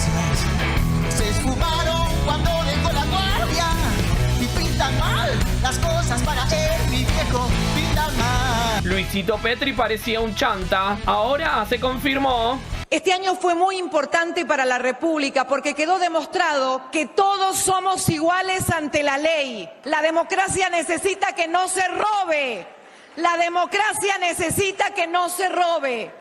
democracias se esfumaron cuando dejó la guardia y pintan mal las cosas para él, mi viejo, pintan mal. Luisito Petri parecía un chanta, ahora se confirmó. Este año fue muy importante para la República porque quedó demostrado que todos somos iguales ante la ley. La democracia necesita que no se robe. La democracia necesita que no se robe.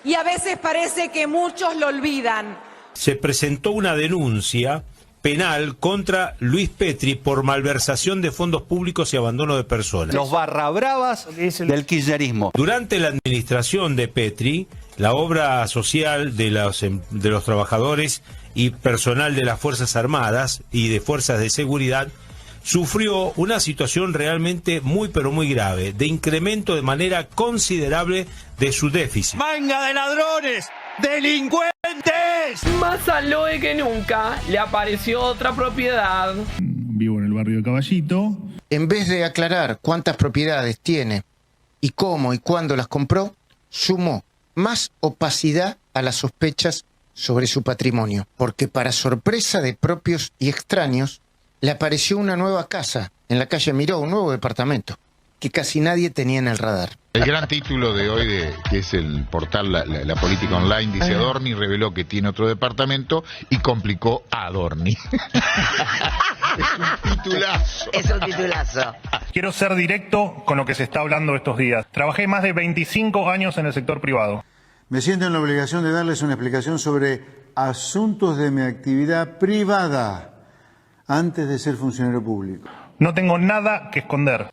Y a veces parece que muchos lo olvidan. Se presentó una denuncia penal contra Luis Petri por malversación de fondos públicos y abandono de personas. Los barrabravas del kirchnerismo. Durante la administración de Petri, la obra social de los trabajadores y personal de las Fuerzas Armadas y de Fuerzas de Seguridad sufrió una situación realmente muy pero muy grave, de incremento de manera considerable de su déficit. ¡Manga de ladrones! ¡Delincuentes! Más aloe que nunca, le apareció otra propiedad. Vivo en el barrio de Caballito. En vez de aclarar cuántas propiedades tiene y cómo y cuándo las compró, sumó más opacidad a las sospechas sobre su patrimonio, porque para sorpresa de propios y extraños, le apareció una nueva casa en la calle Miró, un nuevo departamento, que casi nadie tenía en el radar. El gran título de hoy, que es el portal la Política Online, dice: Adorni reveló que tiene otro departamento y complicó a Adorni. Es un titulazo. Es un titulazo. Quiero ser directo con lo que se está hablando estos días. Trabajé más de 25 años en el sector privado. Me siento en la obligación de darles una explicación sobre asuntos de mi actividad privada antes de ser funcionario público. No tengo nada que esconder.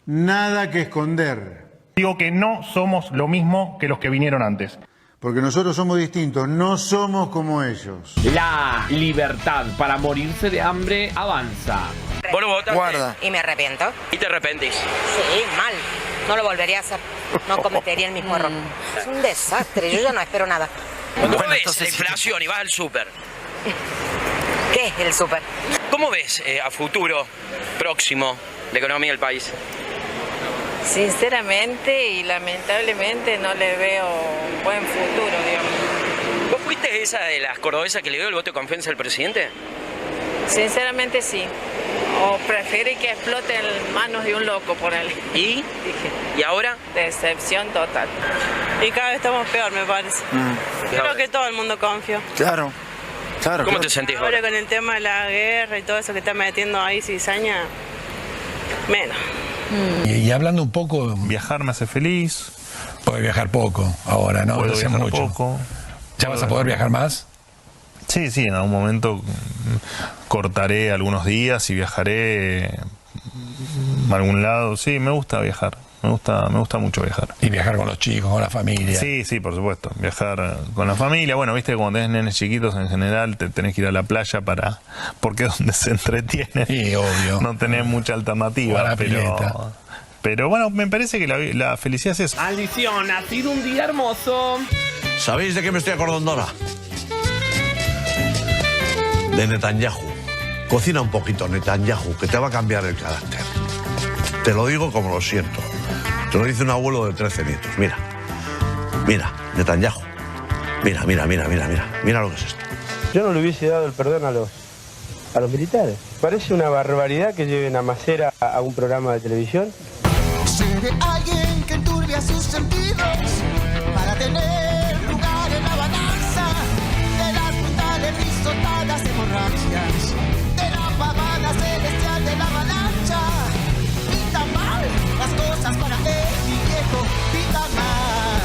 Nada que esconder. Digo que no somos lo mismo que los que vinieron antes. Porque nosotros somos distintos, no somos como ellos. La libertad para morirse de hambre avanza. ¿Vos lo votaste? Guarda. Y me arrepiento. ¿Y te arrepentís? Sí, mal. No lo volvería a hacer. No cometería el mismo error. Es un desastre, yo ya no espero nada. Cuando vos ves la inflación y vas al súper, ¿qué es el súper? ¿cómo ves a futuro, próximo, la economía del país? Sinceramente y lamentablemente no le veo un buen futuro, digamos. ¿Vos fuiste esa de las cordobesas que le dio el voto de confianza al presidente? Sinceramente sí. O prefiere que explote en manos de un loco por él. ¿Y? ¿Y ahora? Decepción total. Y cada vez estamos peor, me parece. Creo que todo el mundo confía. Claro, claro. ¿Cómo te sentís ahora con el tema de la guerra y todo eso que está metiendo ahí cizaña, menos. Y hablando un poco... Viajar me hace feliz. Poder viajar poco ahora, ¿no? Puedo Hace viajar mucho. poco. ¿Ya vas a poder viajar más? Sí, en algún momento cortaré algunos días y viajaré a algún lado. Sí, me gusta viajar. Me gusta mucho viajar. Y viajar con los chicos, con la familia. Sí, por supuesto. Viajar con la familia. Bueno, viste, cuando tenés nenes chiquitos en general te tenés que ir a la playa porque es donde se entretienen. Sí, obvio. No tenés mucha alternativa. Pero bueno, me parece que la felicidad es eso. Alición, ha sido un día hermoso. ¿Sabéis de qué me estoy acordando ahora? De Netanyahu. Cocina un poquito, Netanyahu, que te va a cambiar el carácter. Te lo digo como lo siento. Te lo dice un abuelo de 13 nietos. Mira, Netanyahu. Mira lo que es esto. Yo no le hubiese dado el perdón a los militares. Parece una barbaridad que lleven a Macera a un programa de televisión. Seré alguien que enturbia sus sentidos para tener lugar en la balanza de las brutales risotadas hemorragias, de la pavada celestial de la avalancha. Pinta mal las cosas para él, mi viejo, pinta mal.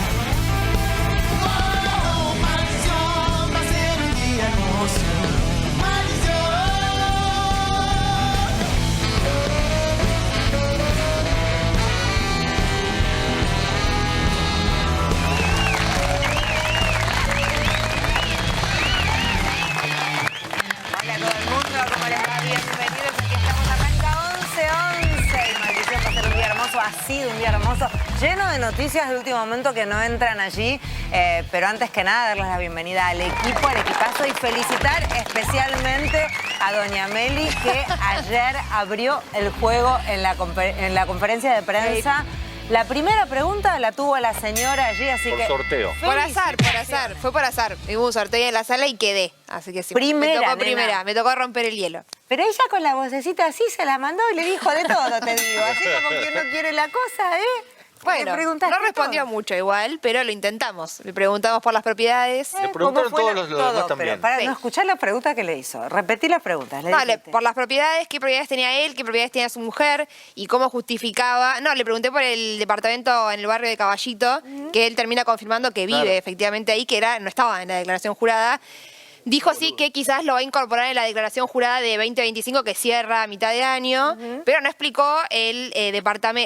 Oh, maldición, va a ser un día hermoso. Ha sido un día hermoso, lleno de noticias de último momento que no entran allí, pero antes que nada darles la bienvenida al equipo, al equipazo y felicitar especialmente a doña Meli, que ayer abrió el juego en la conferencia de prensa La primera pregunta la tuvo la señora allí, así que... sorteo. Por azar, fue por azar. Hubo un sorteo en la sala y quedé, así que sí. Primera, me tocó romper el hielo. Pero ella con la vocecita así se la mandó y le dijo de todo, te digo. Así como que no quiere la cosa, ¿eh? Bueno, no respondió mucho igual, pero lo intentamos. Le preguntamos por las propiedades. Le preguntaron todos los demás también. Para no escuchar la pregunta que le hizo, repetí las preguntas. Vale, por las propiedades, qué propiedades tenía él, qué propiedades tenía su mujer y cómo justificaba. No, le pregunté por el departamento en el barrio de Caballito, que él termina confirmando que vive efectivamente ahí, que no estaba en la declaración jurada. Dijo sí que quizás lo va a incorporar en la declaración jurada de 2025 que cierra a mitad de año, pero no explicó el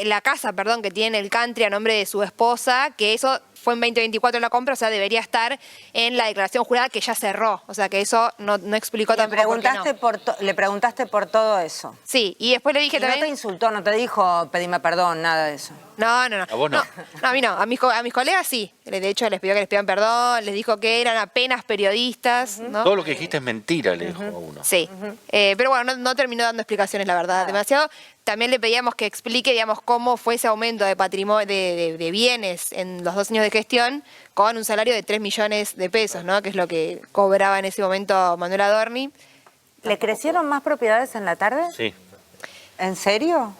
la casa que tiene el country a nombre de su esposa, que eso fue en 2024 la compra, o sea, debería estar en la declaración jurada que ya cerró. O sea, que eso no explicó tampoco por qué no. Le preguntaste por todo eso. Sí, y después le dije también... No te insultó, no te dijo pedime perdón, nada de eso. No. ¿A vos no? No, a mí no. A mis colegas sí. De hecho, les pidió que les pidan perdón, les dijo que eran apenas periodistas, ¿no? Todo lo que dijiste es mentira, le dijo a uno. Sí. Pero bueno, no terminó dando explicaciones, la verdad, demasiado. También le pedíamos que explique, digamos, cómo fue ese aumento de patrimonio, de bienes en los 2 años de gestión con un salario de 3 millones de pesos, ¿no? Que es lo que cobraba en ese momento Manuel Adorni. ¿Le crecieron más propiedades en la tarde? Sí. ¿En serio?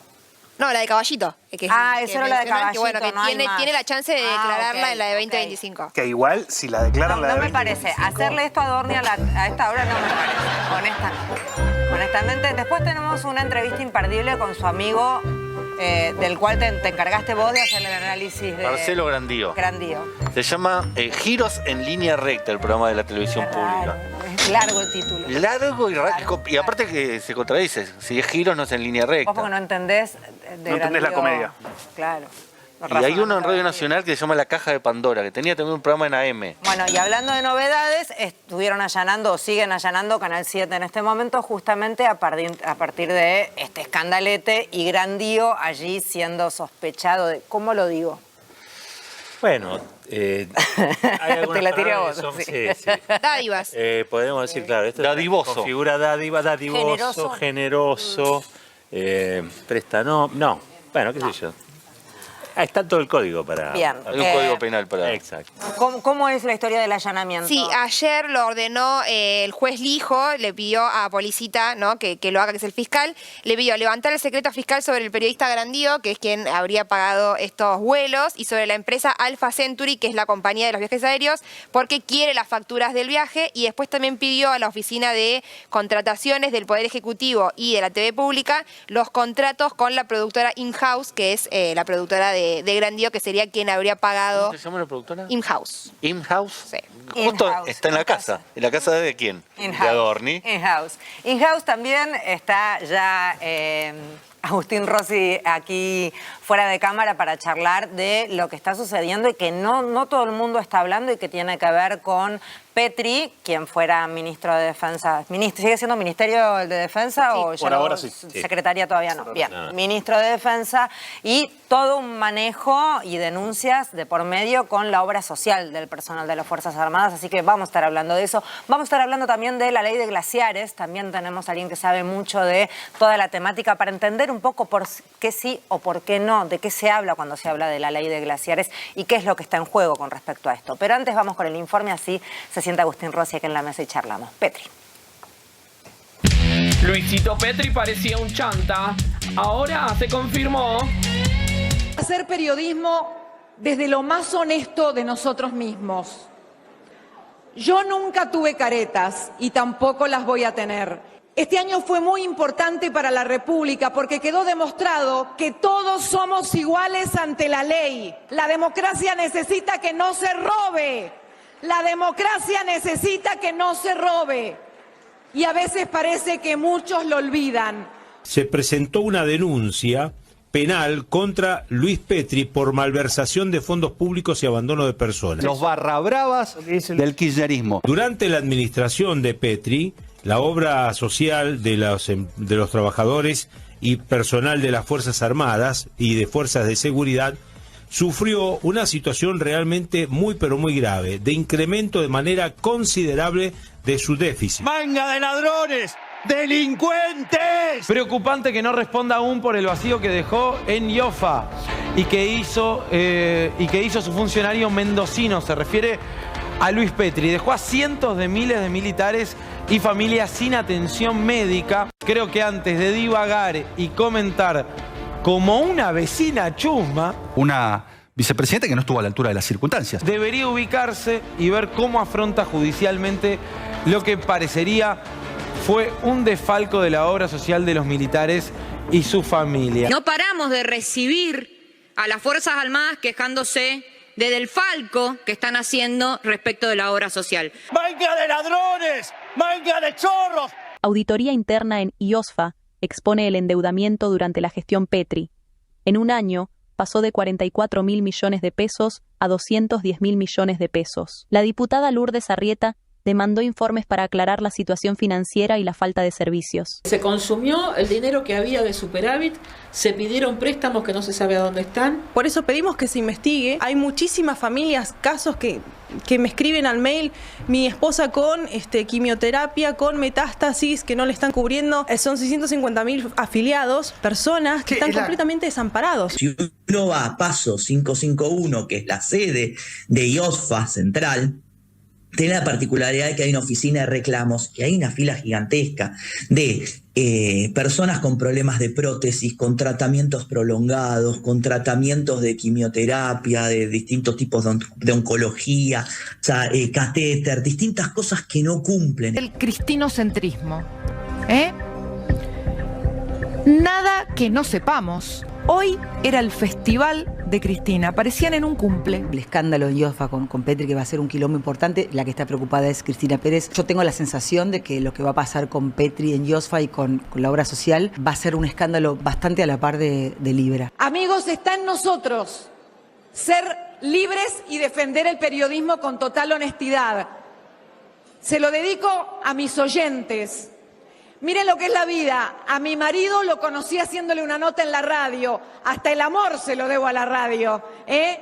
No, la de Caballito. Eso era la de Caballito, que, bueno, que no tiene la chance de declararla en la de 2025. Que igual, si la declaran la de 2025... No me parece. Hacerle esto a Adorni a esta hora no me parece, honestamente. Después tenemos una entrevista imperdible con su amigo, del cual te encargaste vos de hacerle el análisis de... Marcelo Grandío. Se llama Giros en línea recta, el programa de la televisión pública. Es largo el título. Largo y aparte que se contradice. Si es giros, no es en línea recta. Vos porque no entendés no entendés la comedia. Claro. Y hay uno en Radio Nacional que se llama La Caja de Pandora, que tenía también un programa en AM. Bueno, y hablando de novedades, estuvieron allanando o siguen allanando Canal 7 en este momento, justamente a partir de este escandalete y Grandío allí siendo sospechado de... ¿Cómo lo digo? Bueno, hay te la tiré a vos. Sí. Dádivas. Podemos decir, claro, esto dadivoso. Configura dadivoso, generoso, prestano. No, bueno, qué sé yo. Está todo el código para... Bien. Hay un código penal para... Exacto. ¿Cómo es la historia del allanamiento? Sí, ayer lo ordenó el juez Lijo, le pidió a Policita, ¿no? que lo haga, que es el fiscal, le pidió levantar el secreto fiscal sobre el periodista Grandío, que es quien habría pagado estos vuelos, y sobre la empresa Alpha Century, que es la compañía de los viajes aéreos, porque quiere las facturas del viaje, y después también pidió a la Oficina de Contrataciones del Poder Ejecutivo y de la TV Pública los contratos con la productora In-House, que es la productora de Grandío, que sería quien habría pagado... ¿Cómo se llama la productora? In-House. In-House. Sí. Justo In-house. está en la casa. ¿En la casa de quién? De Adorni. In-House. In-House también está ya Agustín Rossi aquí fuera de cámara para charlar de lo que está sucediendo y que no todo el mundo está hablando y que tiene que ver con Petri, quien fuera ministro de Defensa. ¿Sigue siendo Ministerio de Defensa o ya por ahora sí. Secretaría todavía no? Bien, ministro de Defensa y todo un manejo y denuncias de por medio con la obra social del personal de las Fuerzas Armadas, así que vamos a estar hablando de eso. Vamos a estar hablando también de la ley de glaciares, también tenemos a alguien que sabe mucho de toda la temática para entender un poco por qué sí o por qué no, de qué se habla cuando se habla de la ley de glaciares y qué es lo que está en juego con respecto a esto. Pero antes vamos con el informe, así se sienta Agustín Rossi aquí en la mesa y charlamos. Petri. Luisito Petri parecía un chanta. Ahora se confirmó. Hacer periodismo desde lo más honesto de nosotros mismos. Yo nunca tuve caretas y tampoco las voy a tener. Este año fue muy importante para la República porque quedó demostrado que todos somos iguales ante la ley. La democracia necesita que no se robe. La democracia necesita que no se robe. Y a veces parece que muchos lo olvidan. Se presentó una denuncia penal contra Luis Petri por malversación de fondos públicos y abandono de personas. Los barrabravas del kirchnerismo. Durante la administración de Petri, la obra social de los trabajadores y personal de las Fuerzas Armadas y de Fuerzas de Seguridad sufrió una situación realmente muy pero muy grave, de incremento de manera considerable de su déficit. ¡Manga de ladrones! ¡Delincuentes! Preocupante que no responda aún por el vacío que dejó en IOFA. y que hizo su funcionario mendocino. Se refiere a Luis Petri. Dejó a cientos de miles de militares y familias sin atención médica. Creo que antes de divagar y comentar como una vecina chusma, Una vicepresidenta que no estuvo a la altura de las circunstancias. debería ubicarse y ver cómo afronta judicialmente lo que parecería fue un desfalco de la obra social de los militares y su familia. No paramos de recibir a las Fuerzas Armadas quejándose del falco que están haciendo respecto de la obra social. ¡Manga de ladrones! ¡Manga de chorros! Auditoría interna en IOSFA expone el endeudamiento durante la gestión Petri. En un año, pasó de 44.000 millones de pesos a 210.000 millones de pesos. La diputada Lourdes Arrieta demandó informes para aclarar la situación financiera y la falta de servicios. Se consumió el dinero que había de superávit, se pidieron préstamos que no se sabe a dónde están. Por eso pedimos que se investigue. Hay muchísimas familias, casos que me escriben al mail, mi esposa con quimioterapia, con metástasis, que no le están cubriendo. Son 650.000 afiliados, personas que están completamente desamparados. Si uno va a Paso 551, que es la sede de IOSFA Central, tiene la particularidad de que hay una oficina de reclamos y hay una fila gigantesca de personas con problemas de prótesis, con tratamientos prolongados, con tratamientos de quimioterapia, de distintos tipos de oncología, o sea, catéter, distintas cosas que no cumplen. El cristinocentrismo. Nada que no sepamos. Hoy era el festival de Cristina, parecían en un cumple. El escándalo de IOSFA con Petri, que va a ser un quilombo importante, la que está preocupada es Cristina Pérez. Yo tengo la sensación de que lo que va a pasar con Petri en IOSFA y con la obra social va a ser un escándalo bastante a la par de Libra. Amigos, está en nosotros ser libres y defender el periodismo con total honestidad. Se lo dedico a mis oyentes. Miren lo que es la vida. A mi marido lo conocí haciéndole una nota en la radio. Hasta el amor se lo debo a la radio. Bien,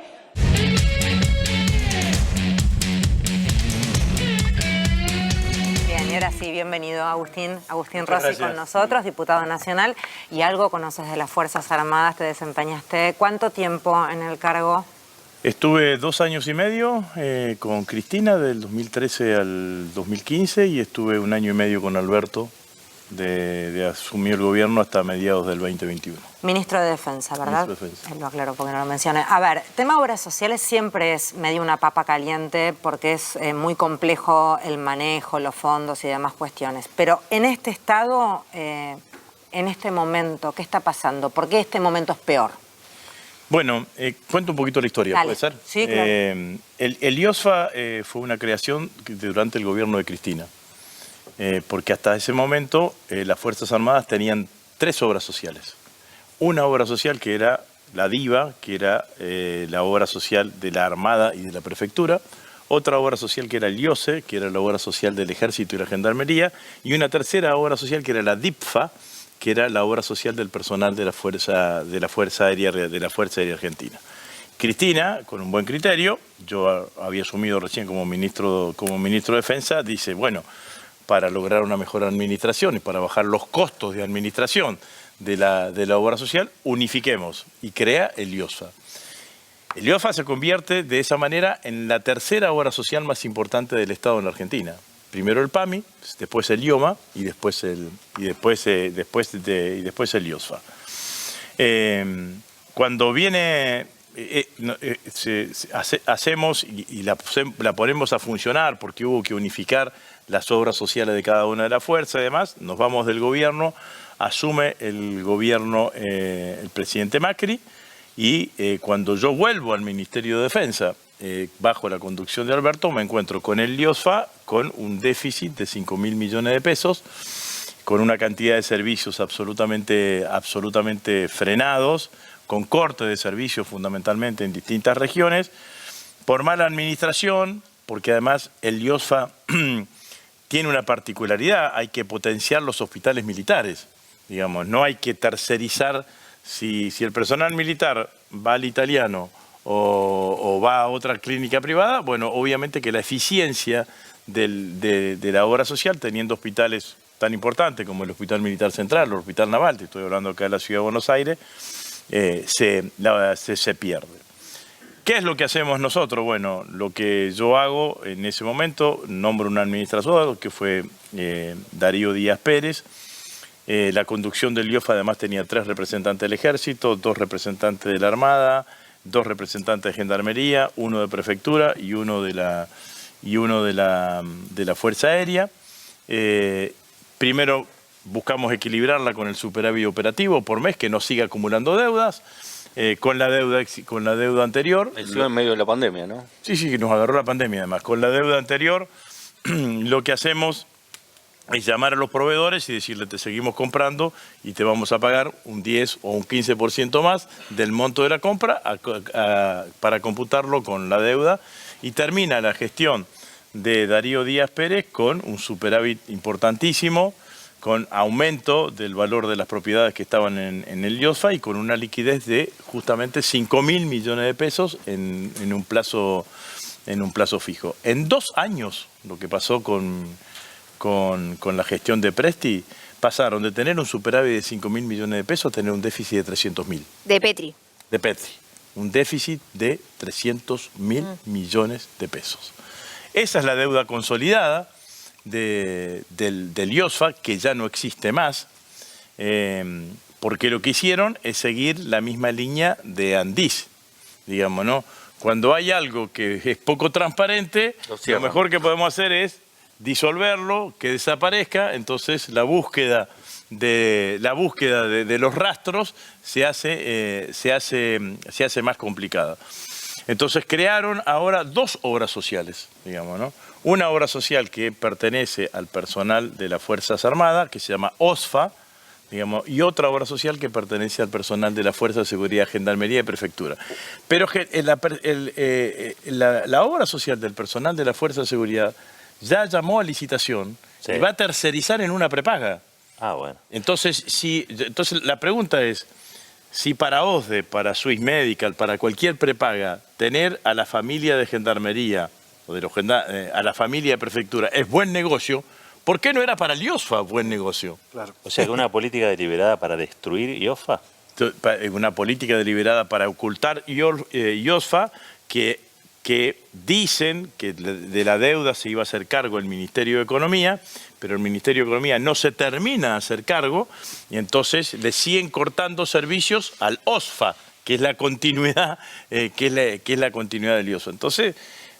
y ahora sí, bienvenido Agustín Rossi con nosotros, diputado nacional. Y algo conoces de las Fuerzas Armadas, te desempeñaste. ¿Cuánto tiempo en el cargo? Estuve 2 años y medio con Cristina, del 2013 al 2015, y estuve 1 año y medio con Alberto, de asumir el gobierno hasta mediados del 2021. Ministro de Defensa, ¿verdad? Ministro de Defensa. Lo aclaro porque no lo mencioné. A ver, tema obras sociales siempre es medio una papa caliente porque es muy complejo el manejo, los fondos y demás cuestiones. Pero en este estado, en este momento, ¿qué está pasando? ¿Por qué este momento es peor? Bueno, cuento un poquito la historia, Dale. ¿puede ser? Sí, claro. El IOSFA fue una creación durante el gobierno de Cristina. Porque hasta ese momento las Fuerzas Armadas tenían 3 obras sociales. Una obra social que era la DIVA, que era la obra social de la Armada y de la Prefectura. Otra obra social que era el IOSE, que era la obra social del Ejército y la Gendarmería. Y una tercera obra social que era la DIPFA, que era la obra social del personal de la Fuerza Aérea Argentina. Cristina, con un buen criterio, yo había asumido recién como ministro de Defensa, dice, bueno, para lograr una mejor administración y para bajar los costos de administración de la obra social, unifiquemos y crea el IOSFA. El IOSFA se convierte de esa manera en la tercera obra social más importante del Estado en la Argentina. Primero el PAMI, después el IOMA y después el IOSFA. Cuando viene... hacemos y la ponemos a funcionar porque hubo que unificar las obras sociales de cada una de las fuerzas y demás, nos vamos del gobierno, asume el gobierno el presidente Macri y cuando yo vuelvo al Ministerio de Defensa, bajo la conducción de Alberto, me encuentro con el IOSFA con un déficit de 5.000 millones de pesos, con una cantidad de servicios absolutamente frenados, con cortes de servicios fundamentalmente en distintas regiones, por mala administración, porque además el IOSFA tiene una particularidad, hay que potenciar los hospitales militares, digamos, no hay que tercerizar, si el personal militar va al Italiano o va a otra clínica privada, bueno, obviamente que la eficiencia de la obra social, teniendo hospitales tan importantes como el Hospital Militar Central, el Hospital Naval, te estoy hablando acá de la Ciudad de Buenos Aires, se pierde. ¿Qué es lo que hacemos nosotros? Bueno, lo que yo hago en ese momento, nombro un administrador que fue Darío Díaz Pérez. La conducción del IOFA además tenía 3 representantes del Ejército, 2 representantes de la Armada, 2 representantes de Gendarmería, 1 de Prefectura y uno de la Fuerza Aérea. Primero buscamos equilibrarla con el superávit operativo por mes, que no siga acumulando deudas. Con la deuda anterior. Encima en medio de la pandemia, ¿no? Sí, que nos agarró la pandemia además. Con la deuda anterior, lo que hacemos es llamar a los proveedores y decirle, te seguimos comprando y te vamos a pagar un 10 o un 15% más del monto de la compra para computarlo con la deuda. Y termina la gestión de Darío Díaz Pérez con un superávit importantísimo, con aumento del valor de las propiedades que estaban en el IOSFA y con una liquidez de justamente 5.000 millones de pesos en un plazo fijo. En 2 años, lo que pasó con la gestión de Presti, pasaron de tener un superávit de 5.000 millones de pesos a tener un déficit de 300.000. De Petri. De Petri. Un déficit de 300.000 millones de pesos. Esa es la deuda consolidada del IOSFA, que ya no existe más, porque lo que hicieron es seguir la misma línea de Andis, digamos, ¿no? Cuando hay algo que es poco transparente, lo mejor que podemos hacer es disolverlo, que desaparezca. Entonces la búsqueda de los rastros se hace más complicada. Entonces crearon ahora 2 obras sociales, digamos, ¿no? Una obra social que pertenece al personal de las Fuerzas Armadas, que se llama OSFA, digamos, y otra obra social que pertenece al personal de la Fuerza de Seguridad, Gendarmería y Prefectura. Pero la obra social del personal de la Fuerza de Seguridad ya llamó a licitación y va a tercerizar en una prepaga. Ah, bueno. Entonces la pregunta es, si para OSDE, para Swiss Medical, para cualquier prepaga, tener a la familia de Gendarmería o a la familia de Prefectura es buen negocio, ¿por qué no era para el IOSFA buen negocio? Claro. O sea, que una política deliberada para destruir IOSFA. Una política deliberada para ocultar IOSFA, que dicen que de la deuda se iba a hacer cargo el Ministerio de Economía, pero el Ministerio de Economía no se termina de hacer cargo y entonces le siguen cortando servicios al OSFA, que es la continuidad, del IOSFA. Entonces,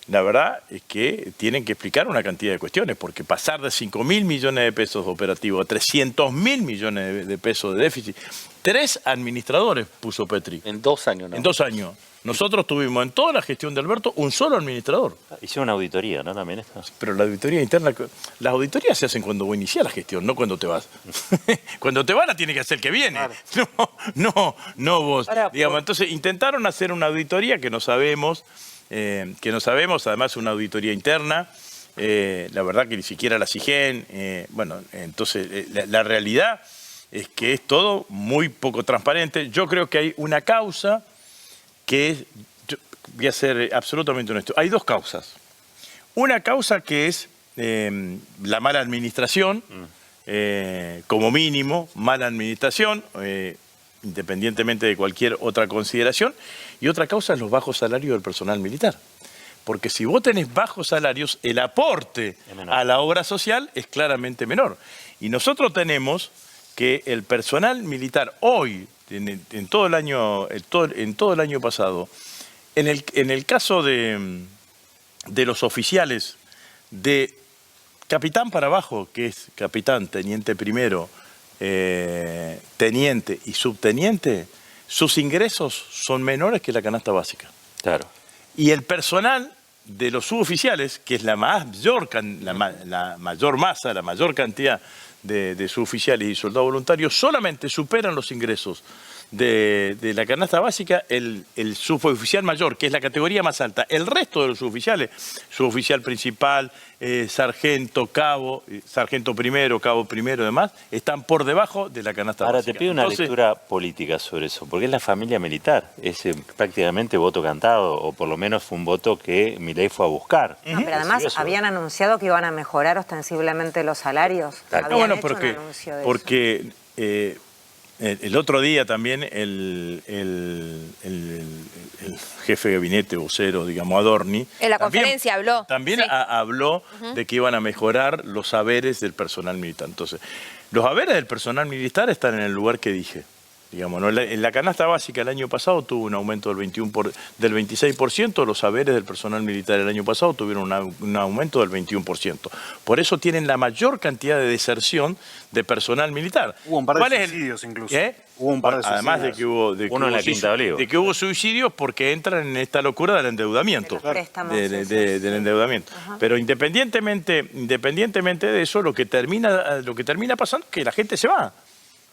la verdad es que tienen que explicar una cantidad de cuestiones, porque pasar de 5.000 millones de pesos de operativo a 300.000 millones de pesos de déficit, 3 administradores puso Petri. En 2 años, ¿no? En 2 años. Nosotros tuvimos en toda la gestión de Alberto un solo administrador. Hicieron una auditoría, ¿no? También esto. Pero la auditoría interna, las auditorías se hacen cuando vos iniciás la gestión, no cuando te vas. Cuando te vas la tiene que hacer el que viene. Claro. No vos. Ahora, digamos, entonces intentaron hacer una auditoría que no sabemos, además una auditoría interna. La verdad que ni siquiera la SIGEN. Entonces la realidad es que es todo muy poco transparente. Yo creo que hay una causa que es, voy a ser absolutamente honesto, hay 2 causas. Una causa que es la mala administración, como mínimo, mala administración, independientemente de cualquier otra consideración, y otra causa es los bajos salarios del personal militar. Porque si vos tenés bajos salarios, el aporte a la obra social es claramente menor. Y nosotros tenemos que el personal militar hoy, en todo el año pasado, en el caso de los oficiales de capitán para abajo, que es capitán, teniente primero, teniente y subteniente, sus ingresos son menores que la canasta básica. Claro. Y el personal de los suboficiales, que es la mayor masa, la mayor cantidad de suboficiales y soldados voluntarios, solamente superan los ingresos de la canasta básica el suboficial mayor, que es la categoría más alta. El resto de los suboficiales, suboficial principal, sargento, cabo, sargento primero, cabo primero y demás, están por debajo de la canasta básica. Ahora te pido una lectura política sobre eso, porque es la familia militar, es prácticamente voto cantado, o por lo menos fue un voto que Milei fue a buscar. No, pero además habían anunciado que iban a mejorar ostensiblemente los salarios. Bueno, porque El otro día también el jefe de gabinete, vocero, digamos, Adorni. En la conferencia habló. También habló de que iban a mejorar los saberes del personal militar. Entonces, los saberes del personal militar están en el lugar que dije. Digamos, ¿no? En la canasta básica el año pasado tuvo un aumento del 26%, los saberes del personal militar el año pasado tuvieron un aumento del 21%. Por eso tienen la mayor cantidad de deserción de personal militar. Hubo un par de suicidios incluso. Hubo un par de suicidios. Además de que hubo suicidios porque entran en esta locura del endeudamiento. Del endeudamiento. Pero independientemente de eso, lo que termina pasando es que la gente se va.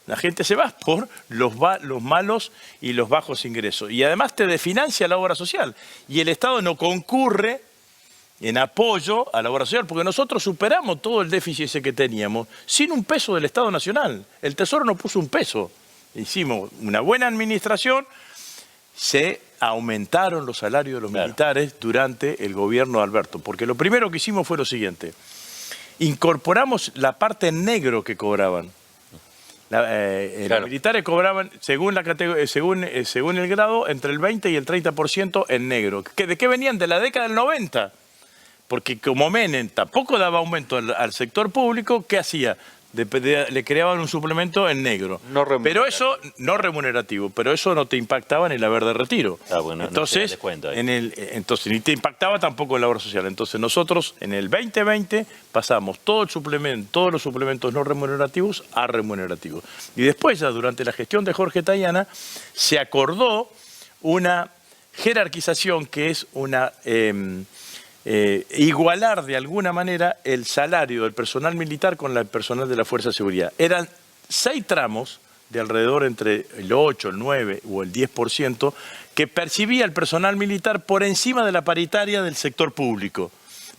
La gente se va por los malos y los bajos ingresos. Y además te desfinancia la obra social. Y el Estado no concurre en apoyo a la obra social, porque nosotros superamos todo el déficit ese que teníamos sin un peso del Estado Nacional. El Tesoro no puso un peso. Hicimos una buena administración, se aumentaron los salarios de los militares durante el gobierno de Alberto. Porque lo primero que hicimos fue lo siguiente. Incorporamos la parte en negro que cobraban. Los militares cobraban, según el grado, entre el 20 y el 30% en negro. ¿De qué venían? De la década del 90. Porque como Menem tampoco daba aumento al sector público, ¿qué hacía? Le creaban un suplemento en negro. Pero eso, no remunerativo, pero eso no te impactaba en el haber de retiro. Bueno, entonces, entonces, ni te impactaba tampoco en la obra social. Entonces nosotros en el 2020 pasamos todos los suplementos no remunerativos a remunerativos. Y después, ya durante la gestión de Jorge Tayana, se acordó una jerarquización que es una... igualar de alguna manera el salario del personal militar con el personal de la Fuerza de Seguridad. Eran 6 tramos de alrededor entre el 8, el 9 o el 10% que percibía el personal militar por encima de la paritaria del sector público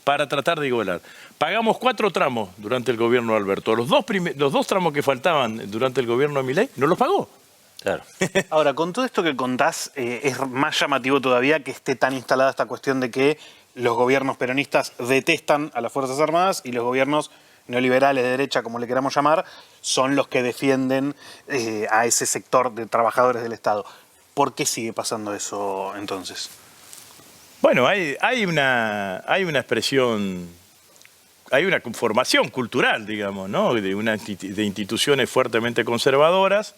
para tratar de igualar. Pagamos 4 tramos durante el gobierno de Alberto. Los dos tramos que faltaban durante el gobierno de Milei no los pagó. Claro. Ahora, con todo esto que contás, es más llamativo todavía que esté tan instalada esta cuestión de que los gobiernos peronistas detestan a las Fuerzas Armadas y los gobiernos neoliberales de derecha, como le queramos llamar, son los que defienden a ese sector de trabajadores del Estado. ¿Por qué sigue pasando eso entonces? Bueno, hay una expresión, hay una conformación cultural, digamos, ¿no? de instituciones fuertemente conservadoras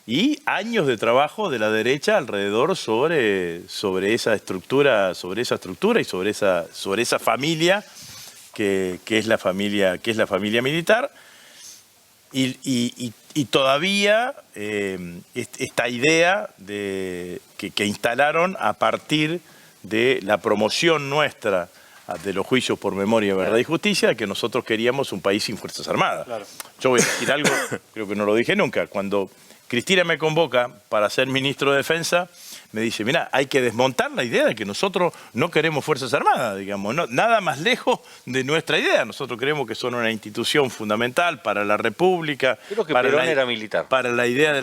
y años de trabajo de la derecha alrededor sobre esa estructura y sobre esa familia que es la familia militar y todavía esta idea que instalaron a partir de la promoción nuestra de los juicios por memoria, verdad y justicia, de que nosotros queríamos un país sin Fuerzas Armadas. Claro. Yo voy a decir algo, creo que no lo dije nunca, cuando Cristina me convoca para ser ministro de Defensa, me dice, mira, hay que desmontar la idea de que nosotros no queremos Fuerzas Armadas, digamos, no, nada más lejos de nuestra idea. Nosotros creemos que son una institución fundamental para la República. Creo que para Perón era militar. Para la idea de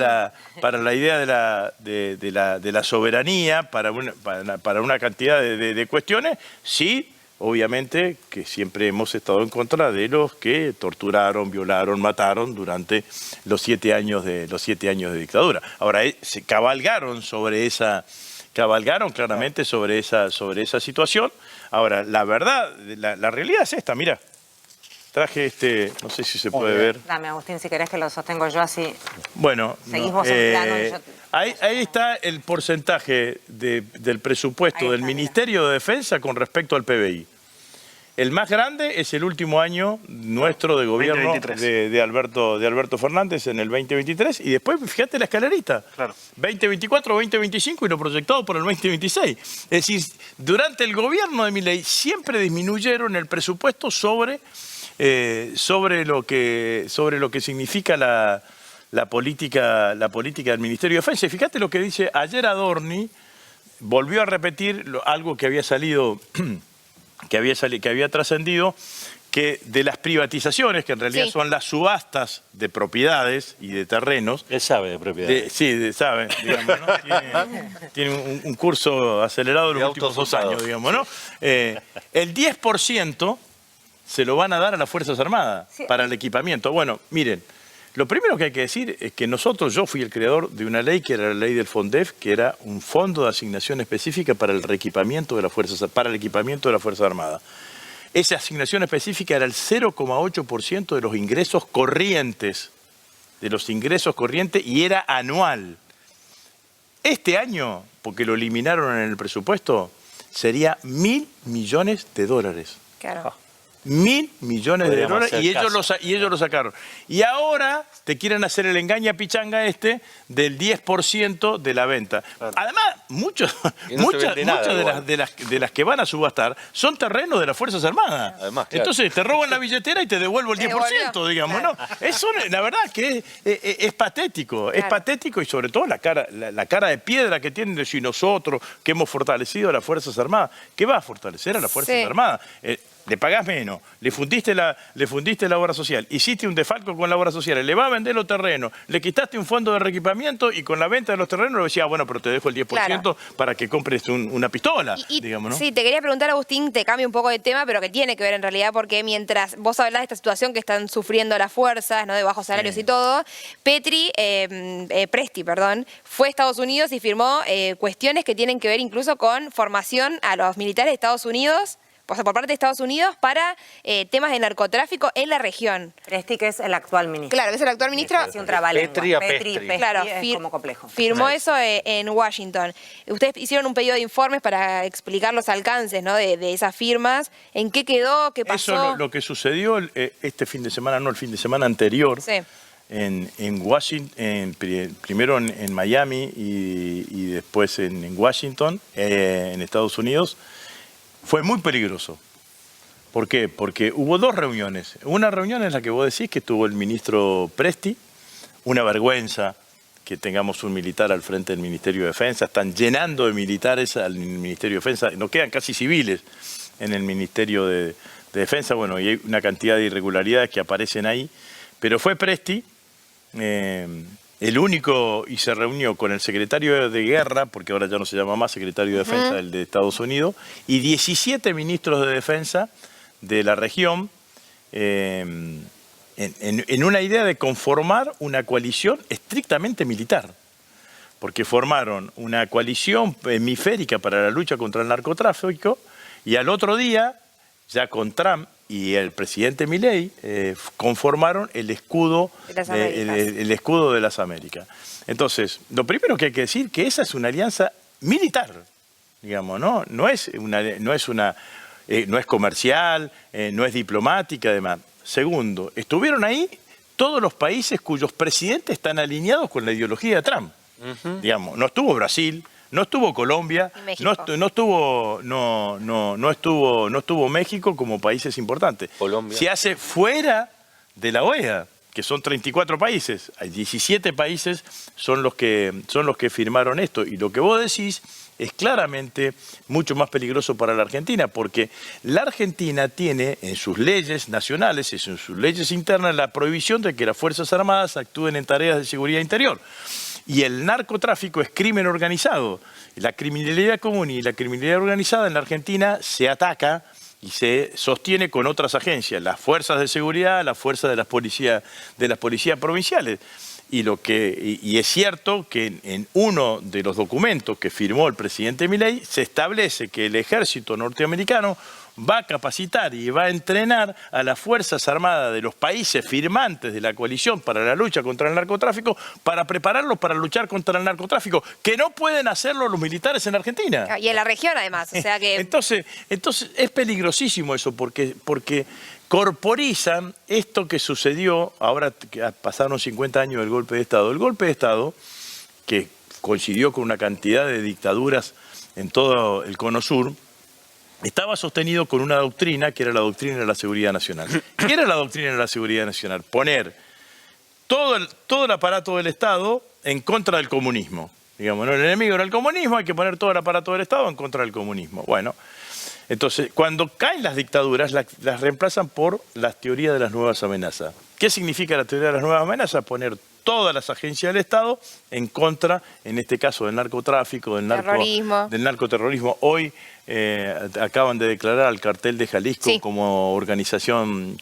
la soberanía, para una cantidad de cuestiones, sí. Obviamente que siempre hemos estado en contra de los que torturaron, violaron, mataron durante los 7 años de dictadura. Ahora, se cabalgaron claramente sobre esa situación. Ahora, la verdad, la realidad es esta, mira. Traje no sé si se puede ver. Dame, Agustín, si querés que lo sostengo yo así. Bueno, seguís vos en plano y yo... Ahí está el porcentaje del presupuesto del Ministerio de Defensa con respecto al PBI. El más grande es el último año nuestro de gobierno de Alberto Fernández en el 2023 y después fíjate la escalerita. Claro. 2024, 2025 y lo proyectado por el 2026. Es decir, durante el gobierno de Milei siempre disminuyeron el presupuesto sobre lo que significa la política del Ministerio de Defensa. Y fíjate lo que dice ayer Adorni, volvió a repetir algo que había salido, que había trascendido, que de las privatizaciones, que en realidad son las subastas de propiedades y de terrenos. Él sabe de propiedades. Sabe, digamos, ¿no? Tiene un curso acelerado en los últimos 2 años, digamos, ¿no? El 10% se lo van a dar a las Fuerzas Armadas para el equipamiento. Bueno, miren, Lo primero que hay que decir es que yo fui el creador de una ley que era la ley del FONDEF, que era un fondo de asignación específica para el reequipamiento de las Fuerzas Armadas. Esa asignación específica era el 0,8% de los ingresos corrientes, y era anual. Este año, porque lo eliminaron en el presupuesto, sería $1.000 millones. Claro. $1.000 millones Podríamos y hacer ellos lo sacaron. Y ahora te quieren hacer el engaña pichanga del 10% de la venta. Claro. Además, muchas de las que van a subastar son terrenos de las Fuerzas Armadas. Además, claro. Entonces te roban la billetera y te devuelvo el 10%, digamos, ¿no? Eso, la verdad que es patético. Claro. Es patético y sobre todo la cara de piedra que tienen de si nosotros que hemos fortalecido a las Fuerzas Armadas. ¿Qué va a fortalecer a las Fuerzas Armadas? Le pagás menos, le fundiste la obra social, hiciste un defalco con la obra social, le va a vender los terrenos, le quitaste un fondo de reequipamiento y con la venta de los terrenos le decía, bueno, pero te dejo el 10% para que compres una pistola, digamos, ¿no? Sí, te quería preguntar, Agustín, te cambio un poco de tema, pero que tiene que ver en realidad, porque mientras vos hablás de esta situación que están sufriendo las fuerzas, ¿no? De bajos salarios y todo, Presti, fue a Estados Unidos y firmó cuestiones que tienen que ver incluso con formación a los militares de Estados Unidos, o sea, por parte de Estados Unidos, para temas de narcotráfico en la región. Presti, que es el actual ministro. Claro, que es el actual ministro. Petri Claro, es como complejo. Firmó eso en Washington. Ustedes hicieron un pedido de informes para explicar los alcances, ¿no? de esas firmas. ¿En qué quedó? ¿Qué pasó? Eso lo que sucedió este fin de semana, no, el fin de semana anterior. Sí. En Washington, primero en Miami y después en Washington, en Estados Unidos. Fue muy peligroso. ¿Por qué? Porque hubo dos reuniones. Una reunión es la que vos decís, que estuvo el ministro Presti. Una vergüenza que tengamos un militar al frente del Ministerio de Defensa. Están llenando de militares al Ministerio de Defensa. No quedan casi civiles en el Ministerio de Defensa. Bueno, y hay una cantidad de irregularidades que aparecen ahí. Pero fue Presti el único, y se reunió con el secretario de Guerra, porque ahora ya no se llama más secretario de Defensa, el de Estados Unidos, y 17 ministros de Defensa de la región, en una idea de conformar una coalición estrictamente militar. Porque formaron una coalición hemisférica para la lucha contra el narcotráfico, y al otro día, ya con Trump y el presidente Milei, conformaron el escudo de las Américas. Entonces, lo primero que hay que decir que esa es una alianza militar, digamos, ¿no? No es comercial, no es diplomática, además. Segundo, estuvieron ahí todos los países cuyos presidentes están alineados con la ideología de Trump. Digamos, no estuvo Brasil, no estuvo Colombia, no estuvo México como países importantes. Colombia. Se hace fuera de la OEA, que son 34 países. Hay 17 países son los que firmaron esto. Y lo que vos decís es claramente mucho más peligroso para la Argentina, porque la Argentina tiene en sus leyes nacionales, en sus leyes internas, la prohibición de que las Fuerzas Armadas actúen en tareas de seguridad interior. Y el narcotráfico es crimen organizado. La criminalidad común y la criminalidad organizada en la Argentina se ataca y se sostiene con otras agencias, las fuerzas de seguridad, las fuerzas de las policías provinciales. Y es cierto que en uno de los documentos que firmó el presidente Milei se establece que el ejército norteamericano va a capacitar y va a entrenar a las Fuerzas Armadas de los países firmantes de la coalición para la lucha contra el narcotráfico, para prepararlos para luchar contra el narcotráfico, que no pueden hacerlo los militares en Argentina. Y en la región además, o sea que... Entonces es peligrosísimo eso, porque corporizan esto que sucedió, ahora que pasaron 50 años del golpe de Estado. El golpe de Estado, que coincidió con una cantidad de dictaduras en todo el Cono Sur, estaba sostenido con una doctrina que era la doctrina de la seguridad nacional. ¿Qué era la doctrina de la seguridad nacional? Poner todo el aparato del Estado en contra del comunismo. Digamos, ¿no? El enemigo era el comunismo, hay que poner todo el aparato del Estado en contra del comunismo. Bueno, entonces, cuando caen las dictaduras, las reemplazan por las teorías de las nuevas amenazas. ¿Qué significa la teoría de las nuevas amenazas? Poner todas las agencias del Estado en contra, en este caso, del narcotráfico, del narcoterrorismo. Hoy acaban de declarar al cartel de Jalisco como organización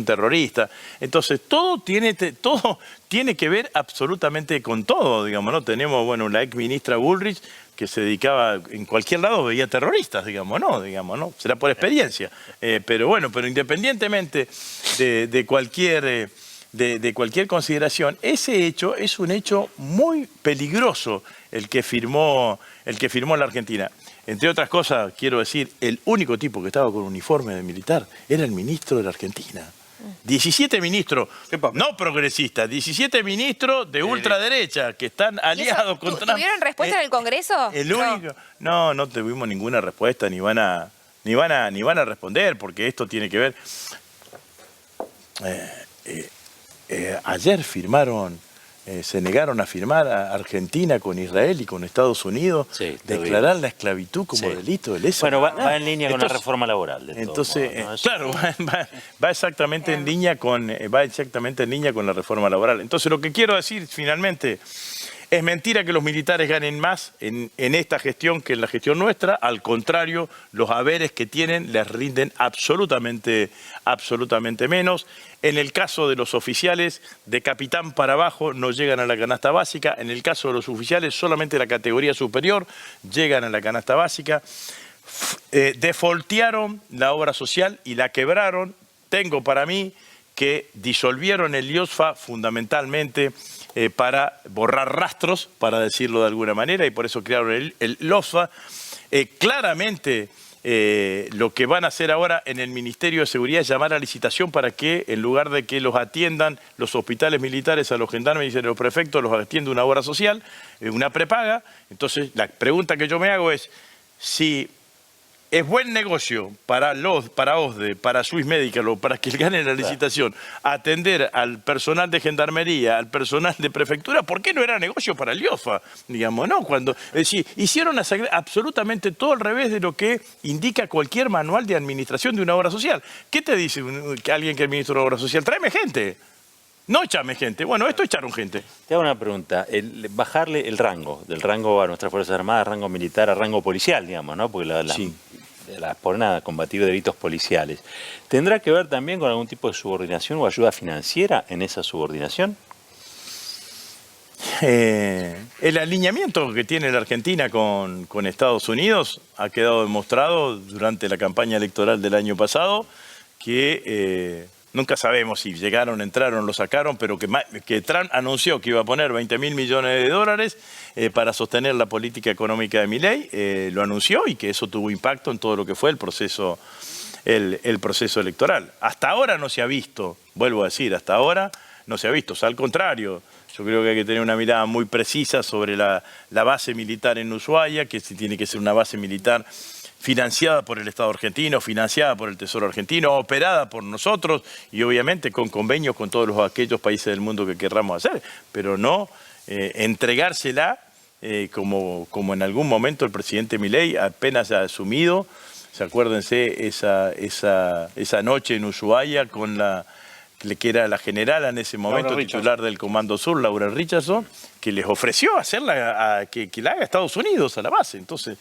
terrorista. Entonces, todo tiene que ver absolutamente con todo, digamos, ¿no? Tenemos, bueno, la ex ministra Bullrich, que se dedicaba, en cualquier lado veía terroristas, digamos, ¿no? Será por experiencia. Pero bueno, pero independientemente de cualquier consideración, ese hecho es un hecho muy peligroso el que firmó la Argentina. Entre otras cosas, quiero decir, el único tipo que estaba con uniforme de militar era el ministro de la Argentina. 17 ministros, no progresistas, 17 ministros de ultraderecha que están aliados con Trump. ¿Tuvieron respuesta en el Congreso? El único, no tuvimos ninguna respuesta, ni van a responder, porque esto tiene que ver. Ayer se negaron a firmar a Argentina con Israel y con Estados Unidos, declarar la esclavitud como delito de lesa. Bueno, va en línea con la reforma laboral. Entonces, claro, va exactamente en línea con la reforma laboral. Entonces, lo que quiero decir finalmente, es mentira que los militares ganen más en esta gestión que en la gestión nuestra. Al contrario, los haberes que tienen les rinden absolutamente menos. En el caso de los oficiales, de capitán para abajo no llegan a la canasta básica. En el caso de los oficiales, solamente la categoría superior llegan a la canasta básica. Defoltearon la obra social y la quebraron. Tengo para mí que disolvieron el IOSFA fundamentalmente para borrar rastros, para decirlo de alguna manera, y por eso crearon el LOSFA. Claramente lo que van a hacer ahora en el Ministerio de Seguridad es llamar a licitación para que, en lugar de que los atiendan los hospitales militares, a los gendarmes y a los prefectos, los atienda una obra social, una prepaga. Entonces, la pregunta que yo me hago es si es buen negocio para OSDE, para Swiss Medical o para que ganen la licitación, atender al personal de gendarmería, al personal de prefectura. ¿Por qué no era negocio para el IOSFA? Digamos, ¿no? Es decir, hicieron absolutamente todo al revés de lo que indica cualquier manual de administración de una obra social. ¿Qué te dice alguien que administra una obra social? Tráeme gente. No echame gente. Bueno, esto echaron gente. Te hago una pregunta. Bajarle el rango, del rango a nuestras Fuerzas Armadas, rango militar a rango policial, digamos, ¿no? Porque la ponen a combatir delitos policiales. ¿Tendrá que ver también con algún tipo de subordinación o ayuda financiera en esa subordinación? El alineamiento que tiene la Argentina con Estados Unidos ha quedado demostrado durante la campaña electoral del año pasado que nunca sabemos si llegaron, entraron, lo sacaron, pero que Trump anunció que iba a poner $20.000 millones para sostener la política económica de Milei, lo anunció, y que eso tuvo impacto en todo lo que fue el proceso electoral. Hasta ahora no se ha visto, vuelvo a decir, hasta ahora no se ha visto. O sea, al contrario, yo creo que hay que tener una mirada muy precisa sobre la base militar en Ushuaia, que tiene que ser una base militar financiada por el Estado argentino, financiada por el Tesoro argentino, operada por nosotros y obviamente con convenios con todos aquellos países del mundo que querramos hacer, pero no entregársela como en algún momento el presidente Milei apenas ha asumido. Acuérdense esa noche en Ushuaia con que era la generala en ese momento, titular del Comando Sur, Laura Richardson, que les ofreció hacerla, que la haga Estados Unidos a la base. Entonces,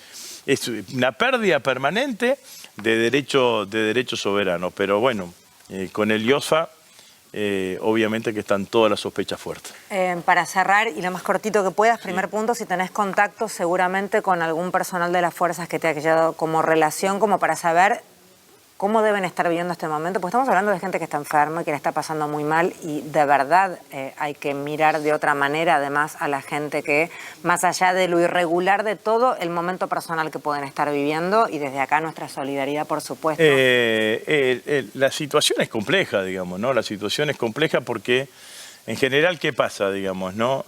es una pérdida permanente de derecho soberano. Pero bueno, con el IOSFA, obviamente que están todas las sospechas fuertes. Para cerrar, y lo más cortito que puedas, primer punto, si tenés contacto seguramente con algún personal de las fuerzas que te ha quedado como relación, como para saber cómo deben estar viviendo este momento, porque estamos hablando de gente que está enferma y que la está pasando muy mal, y de verdad hay que mirar de otra manera además a la gente que, más allá de lo irregular de todo, el momento personal que pueden estar viviendo, y desde acá nuestra solidaridad, por supuesto. La situación es compleja, digamos, ¿no? La situación es compleja porque, en general, ¿qué pasa, digamos, no?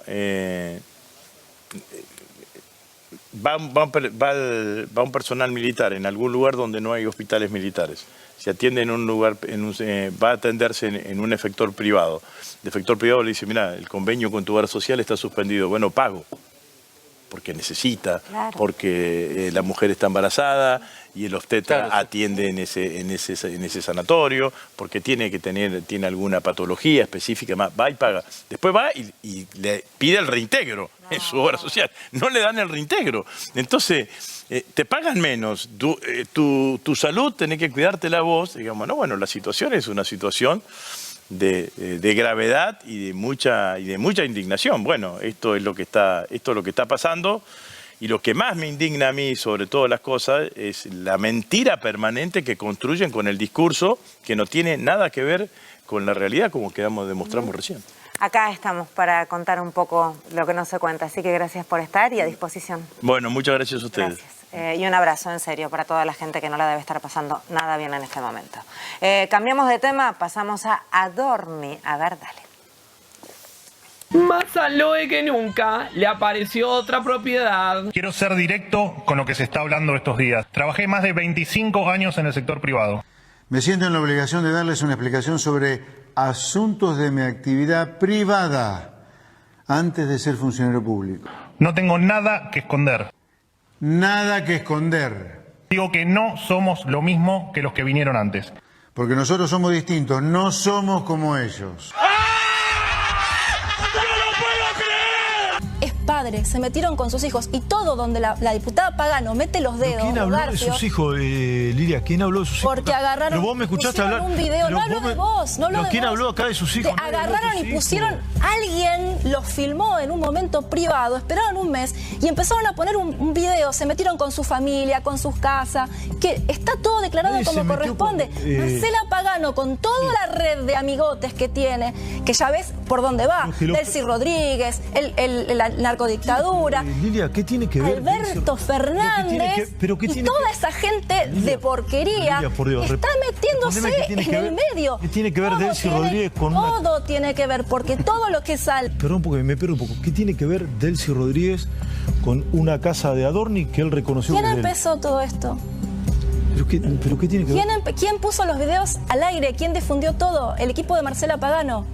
Va un personal militar en algún lugar donde no hay hospitales militares. Se atiende en un lugar, va a atenderse en un efector privado. El efector privado le dice, mira, el convenio con tu obra social está suspendido. Bueno, pago, porque necesita, claro, porque la mujer está embarazada y el obstetra atiende en ese sanatorio, porque tiene alguna patología específica, más va y paga. Después va y le pide el reintegro en su obra social. No le dan el reintegro. Entonces, te pagan menos. Tu salud tenés que cuidártela vos. Digamos, no, bueno, la situación es una situación de gravedad y de mucha indignación. Bueno, esto es lo que está pasando. Y lo que más me indigna a mí, sobre todas las cosas, es la mentira permanente que construyen con el discurso que no tiene nada que ver con la realidad, como demostramos recién. Acá estamos para contar un poco lo que no se cuenta, así que gracias por estar y a disposición. Bueno, muchas gracias a ustedes. Gracias. Y un abrazo, en serio, para toda la gente que no la debe estar pasando nada bien en este momento. Cambiamos de tema, pasamos a Adorni. A ver, dale. Más aloe que nunca, le apareció otra propiedad. Quiero ser directo con lo que se está hablando estos días. Trabajé más de 25 años en el sector privado. Me siento en la obligación de darles una explicación sobre asuntos de mi actividad privada antes de ser funcionario público. No tengo nada que esconder. Nada que esconder. Digo que no somos lo mismo que los que vinieron antes. Porque nosotros somos distintos, no somos como ellos. Es padre, se metieron con sus hijos y todo donde la diputada Pagano mete los dedos. ¿Quién habló de sus hijos, Lilia? ¿Quién habló de sus hijos? Porque agarraron. ¿Pero vos me escuchaste hablar? Un video. No hablo de vos, no hablo de ¿quién vos. habló acá de sus hijos? Te agarraron y pusieron. Alguien los filmó en un momento privado, esperaron un mes y empezaron a poner un video. Se metieron con su familia, con sus casas, que está todo declarado como corresponde. Marcela Pagano, con toda la red de amigotes que tiene, que ya ves por dónde va. Delcy Rodríguez, la narcodictadura. Lilia, ¿qué tiene que ver? Alberto Fernández y toda esa gente de porquería Lilia, está metiéndose en el medio. ¿Qué tiene que ver Delcy Rodríguez con todo tiene que ver, porque todo lo que sale... Perdón, porque me pierdo un poco. ¿Qué tiene que ver Delcy Rodríguez con una casa de Adorni que él reconoció? ¿Quién empezó todo esto? ¿Pero qué tiene que ver? ¿Quién puso los videos al aire? ¿Quién difundió todo? El equipo de Marcela Pagano.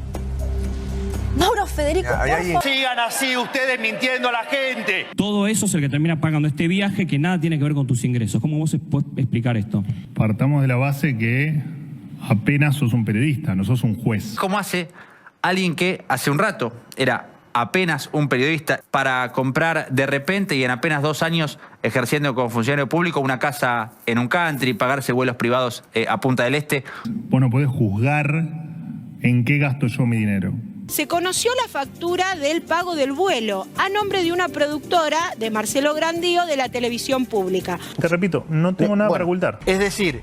Mauro Federico, por favor. Sigan así ustedes mintiendo a la gente. Todo eso es el que termina pagando este viaje que nada tiene que ver con tus ingresos. ¿Cómo vos podés explicar esto? Partamos de la base que apenas sos un periodista, no sos un juez. ¿Cómo hace alguien que hace un rato era apenas un periodista para comprar de repente y en apenas 2 años ejerciendo como funcionario público una casa en un country, pagarse vuelos privados a Punta del Este? Vos no podés juzgar en qué gasto yo mi dinero. Se conoció la factura del pago del vuelo a nombre de una productora de Marcelo Grandío de la televisión pública. Te repito, no tengo nada para ocultar. Es decir,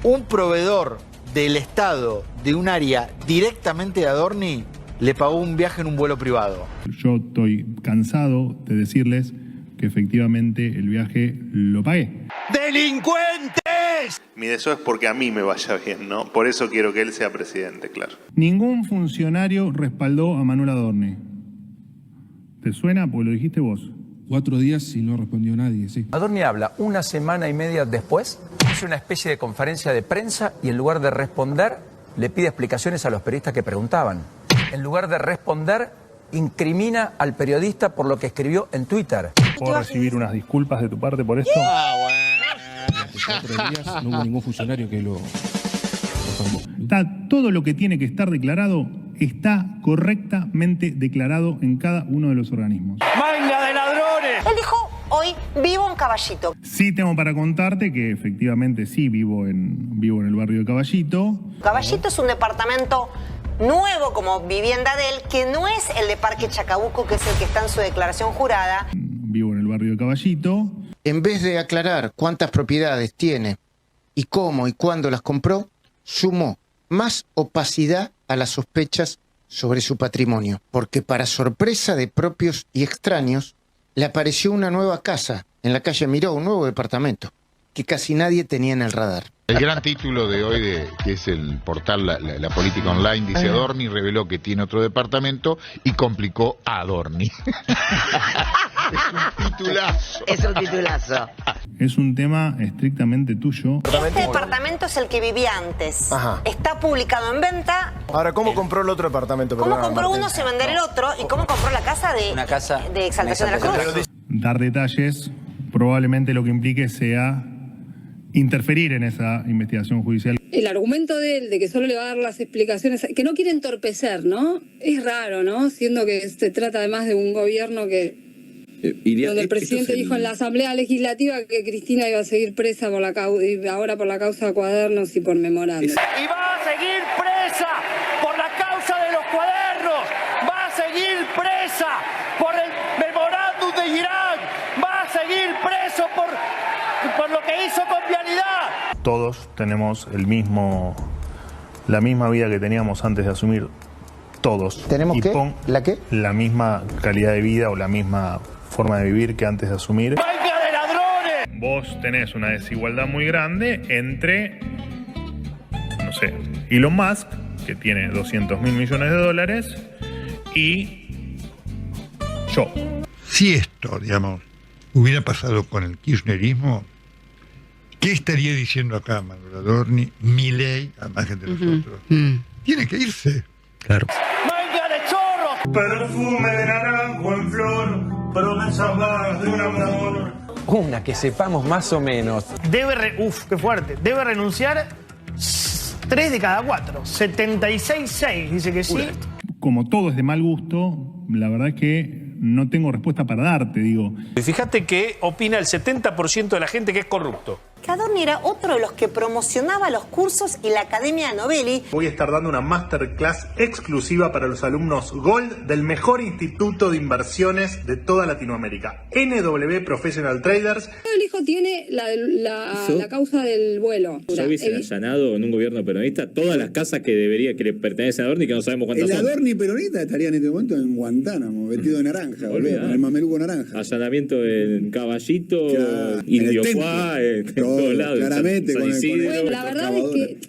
un proveedor del Estado de un área directamente de Adorni le pagó un viaje en un vuelo privado. Yo estoy cansado de decirles que efectivamente el viaje lo pagué. ¡Delincuentes! Mi deseo es porque a mí me vaya bien, ¿no? Por eso quiero que él sea presidente, claro. Ningún funcionario respaldó a Manuel Adorni. ¿Te suena? Porque lo dijiste vos. 4 días y no respondió nadie, sí. Adorni habla 1 semana y media después, hace una especie de conferencia de prensa y en lugar de responder, le pide explicaciones a los periodistas que preguntaban. En lugar de responder, incrimina al periodista por lo que escribió en Twitter. ¿Puedo recibir unas disculpas de tu parte por esto? Durante 4 días no hubo ningún funcionario que lo... Todo lo que tiene que estar declarado está correctamente declarado en cada uno de los organismos. ¡Manga de ladrones! Él dijo, hoy vivo en Caballito. Sí tengo para contarte que efectivamente sí vivo en el barrio de Caballito. Caballito es un departamento nuevo como vivienda de él, que no es el de Parque Chacabuco, que es el que está en su declaración jurada. Vivo en el barrio de Caballito. En vez de aclarar cuántas propiedades tiene y cómo y cuándo las compró, sumó más opacidad a las sospechas sobre su patrimonio, porque para sorpresa de propios y extraños, le apareció una nueva casa en la calle Miró, un nuevo departamento, que casi nadie tenía en el radar. El gran título de hoy, que es el portal La Política Online, dice: Adorni reveló que tiene otro departamento y complicó a Adorni. Es un titulazo. Es un titulazo. Es un tema estrictamente tuyo. Este departamento es el que vivía antes. Ajá. Está publicado en venta. Ahora, ¿cómo compró el otro departamento? ¿Cómo compró uno sin vender el otro? ¿Y cómo compró la casa de Exaltación de la Cruz? Dar detalles probablemente lo que implique sea interferir en esa investigación judicial. El argumento de él, de que solo le va a dar las explicaciones, que no quiere entorpecer, ¿no? Es raro, ¿no? Siendo que se trata además de un gobierno que... donde el presidente dijo en la Asamblea Legislativa que Cristina iba a seguir presa por ahora por la causa de Cuadernos y por memorándum. Y va a seguir presa por la causa de los cuadernos. Va a seguir presa por el memorándum de Irán. Va a seguir preso por lo que hizo con Vialidad. Todos tenemos la misma vida que teníamos antes de asumir. Todos. ¿Tenemos qué? ¿La qué? La misma calidad de vida o la misma forma de vivir que antes de asumir. ¡Venga de ladrones! Vos tenés una desigualdad muy grande entre, no sé, Elon Musk, que tiene 200.000 millones de dólares, y yo. Si esto, digamos, hubiera pasado con el kirchnerismo, ¿qué estaría diciendo acá Manuel Adorni, Milei, al margen de nosotros? Tiene que irse. Claro. ¡Venga de chorros! Perfume de naranjo en flor, promesas vagas de un amor. Una que sepamos más o menos. Qué fuerte. Debe renunciar 3 de cada 4. 76-6 dice que sí. Como todo es de mal gusto, la verdad es que no tengo respuesta para darte, digo. Y fíjate que opina el 70% de la gente que es corrupto. Que Adorni era otro de los que promocionaba los cursos y la Academia Novelli. Voy a estar dando una masterclass exclusiva para los alumnos Gold del mejor instituto de inversiones de toda Latinoamérica, NW Professional Traders. El hijo tiene la causa del vuelo. Yo hubiese allanado en un gobierno peronista todas las casas que le pertenecen a Adorni, que no sabemos cuántas son. El Adorni peronista estaría en este momento en Guantánamo, vestido de naranja, con el mameluco naranja. Allanamiento en Caballito, claro, Indio Juá, todos lados. Claramente, San Isidro. Bueno, la verdad es que...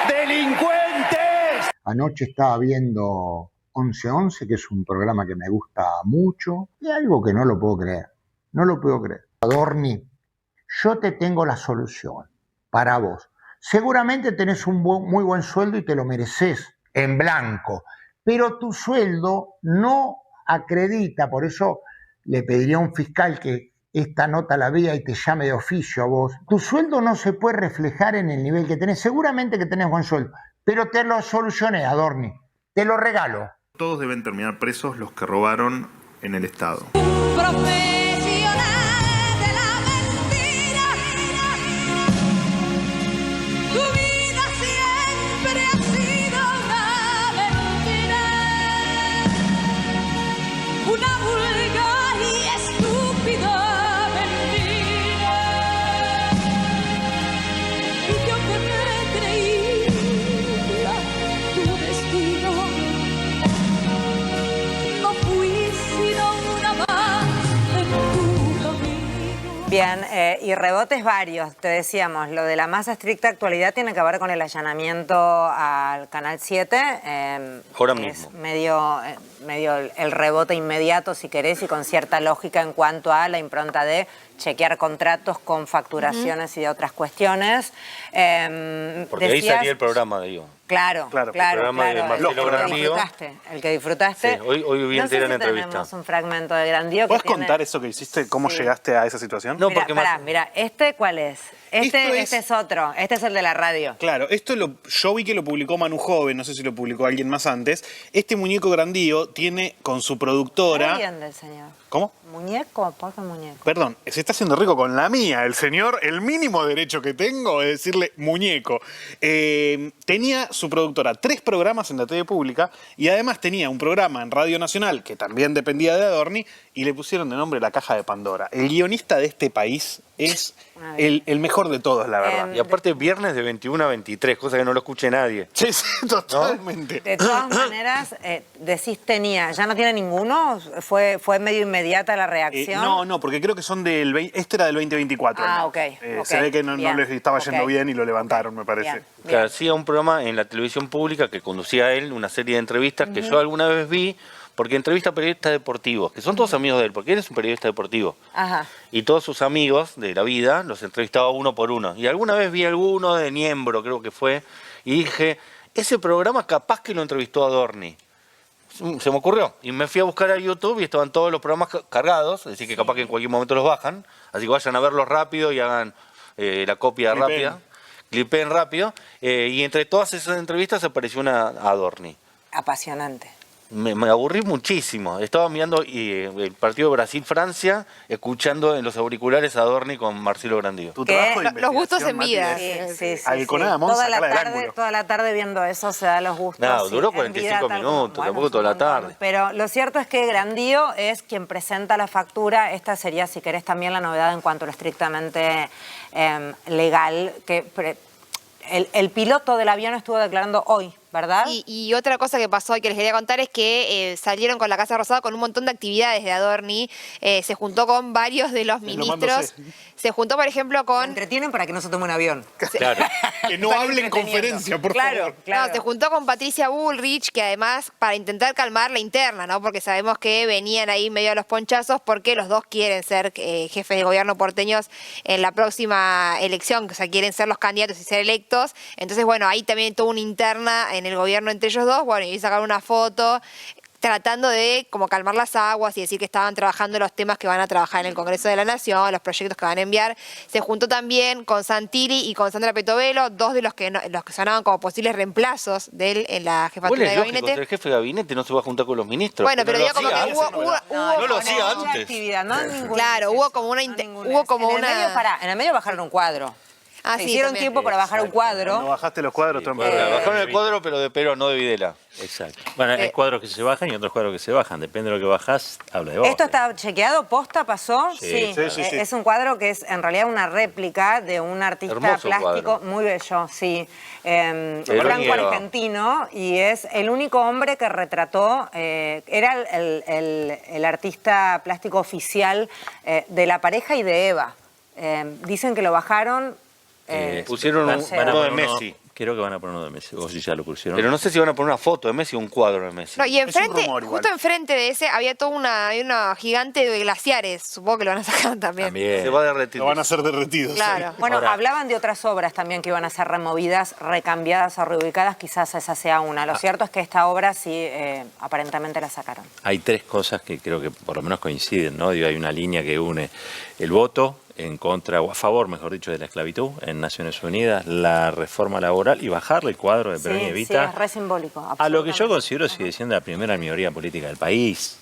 ¡Delincuentes! Anoche estaba viendo 11-11, que es un programa que me gusta mucho, y algo que no lo puedo creer. No lo puedo creer. Adorni, yo te tengo la solución para vos. Seguramente tenés un muy buen sueldo y te lo mereces en blanco, pero tu sueldo no acredita, por eso le pediría a un fiscal que esta nota la vea y te llame de oficio a vos. Tu sueldo no se puede reflejar en el nivel que tenés. Seguramente que tenés buen sueldo, pero te lo solucioné, Adorni. Te lo regalo. Todos deben terminar presos los que robaron en el Estado. Bien, y rebotes varios, te decíamos, lo de la más estricta actualidad tiene que ver con el allanamiento al Canal 7. Ahora es mismo. medio el rebote inmediato, si querés, y con cierta lógica en cuanto a la impronta de chequear contratos con facturaciones y de otras cuestiones. Porque ahí salía el programa, digo. Claro. El programa de Marcelo Grandío. El que disfrutaste. Sí, hoy vi entera la entrevista. Tenemos un fragmento de Grandío. ¿Puedes contar eso que hiciste? ¿Cómo llegaste a esa situación? No, mira, porque mira, ¿este cuál es? Este es otro. Este es el de la radio. Claro, yo vi que lo publicó Manu Joven, no sé si lo publicó alguien más antes. Este muñeco Grandío tiene con su productora... Muy bien del señor. ¿Cómo? ¿Muñeco? ¿Por qué muñeco? Perdón, se está haciendo rico con la mía. El señor, el mínimo derecho que tengo es decirle muñeco. Tenía su productora 3 programas en la TV pública y además tenía un programa en Radio Nacional que también dependía de Adorni y le pusieron de nombre La Caja de Pandora. El guionista de este país es el mejor de todos, la verdad. Y aparte viernes de 21 a 23, cosa que no lo escuche nadie. Sí, totalmente. De todas maneras, decís tenía, ¿ya no tiene ninguno? ¿Fue medio inmediata la reacción? No, porque creo que son este era del 2024. Ah, ¿no? ok. Se ve que no les estaba yendo bien y lo levantaron, me parece. Bien. Que hacía un programa en la televisión pública que conducía él, una serie de entrevistas que yo alguna vez vi, porque entrevista a periodistas deportivos, que son todos amigos de él, porque él es un periodista deportivo. Ajá. Y todos sus amigos de la vida los entrevistaba uno por uno. Y alguna vez vi alguno de Niembro, creo que fue, y dije, ese programa capaz que lo entrevistó Adorni. Se me ocurrió. Y me fui a buscar a YouTube y estaban todos los programas cargados, es decir, que capaz que en cualquier momento los bajan. Así que vayan a verlos rápido y hagan la copia rápida, clipen rápido, y entre todas esas entrevistas apareció una Adorni. Apasionante. Me aburrí muchísimo. Estaba mirando el partido Brasil-Francia, escuchando en los auriculares a Adorni con Marcelo Grandío. Los gustos en vida. Sí. Toda la tarde viendo eso se da los gustos. No, duró 45 minutos, tampoco toda la tarde. Pero lo cierto es que Grandío es quien presenta la factura. Esta sería, si querés, también la novedad en cuanto a lo estrictamente legal, que el piloto del avión estuvo declarando hoy, ¿verdad? Y otra cosa que pasó y que les quería contar es que salieron con la Casa Rosada con un montón de actividades de Adorni. Se juntó con varios de los ministros. Se juntó, por ejemplo, con... Me entretienen para que no se tome un avión. Claro. Que no hable en conferencia, por favor. No, se juntó con Patricia Bullrich, que además para intentar calmar la interna, ¿no? Porque sabemos que venían ahí medio a los ponchazos porque los dos quieren ser jefes de gobierno porteños en la próxima elección, o sea, quieren ser los candidatos y ser electos. Entonces, bueno, ahí también tuvo una interna en el gobierno entre ellos dos, bueno, y sacaron una foto tratando de como calmar las aguas y decir que estaban trabajando los temas que van a trabajar en el Congreso de la Nación, los proyectos que van a enviar. Se juntó también con Santilli y con Sandra Petovelo, dos de los que sonaban como posibles reemplazos de él en la jefatura de gabinete. El jefe de gabinete no se va a juntar con los ministros. Bueno, pero digo como que no lo hacía antes. Claro, hubo como una... En el medio bajaron un cuadro. Hicieron tiempo para bajar un cuadro. No bajaste los cuadros, bajaron el cuadro, pero de Perón, no de Videla. Exacto. Bueno, hay cuadros que se bajan y otros cuadros que se bajan. Depende de lo que bajás, habla de vos. ¿Esto está chequeado? ¿Posta pasó? Sí. Es un cuadro que es en realidad una réplica de un artista plástico muy bello, franco argentino, y es el único hombre que retrató, era el artista plástico oficial de la pareja y de Eva. Dicen que lo bajaron. Pusieron uno de Messi. Creo que van a poner uno de Messi, o si ya lo pusieron. Pero no sé si van a poner una foto de Messi o un cuadro de Messi. No, y enfrente, justo enfrente de ese, había toda una gigante de glaciares. Supongo que lo van a sacar también. Se va a derretir. Lo van a hacer derretidos. Claro. Bueno, hablaban de otras obras también que iban a ser removidas, recambiadas o reubicadas. Quizás esa sea una. Lo cierto es que esta obra sí, aparentemente la sacaron. Hay tres cosas que creo que por lo menos coinciden, ¿no? Digo, hay una línea que une el voto en contra, o a favor, mejor dicho, de la esclavitud en Naciones Unidas, la reforma laboral y bajarle el cuadro de Perón y Evita. Sí, es re simbólico. A lo que yo considero sigue siendo la primera minoría política del país.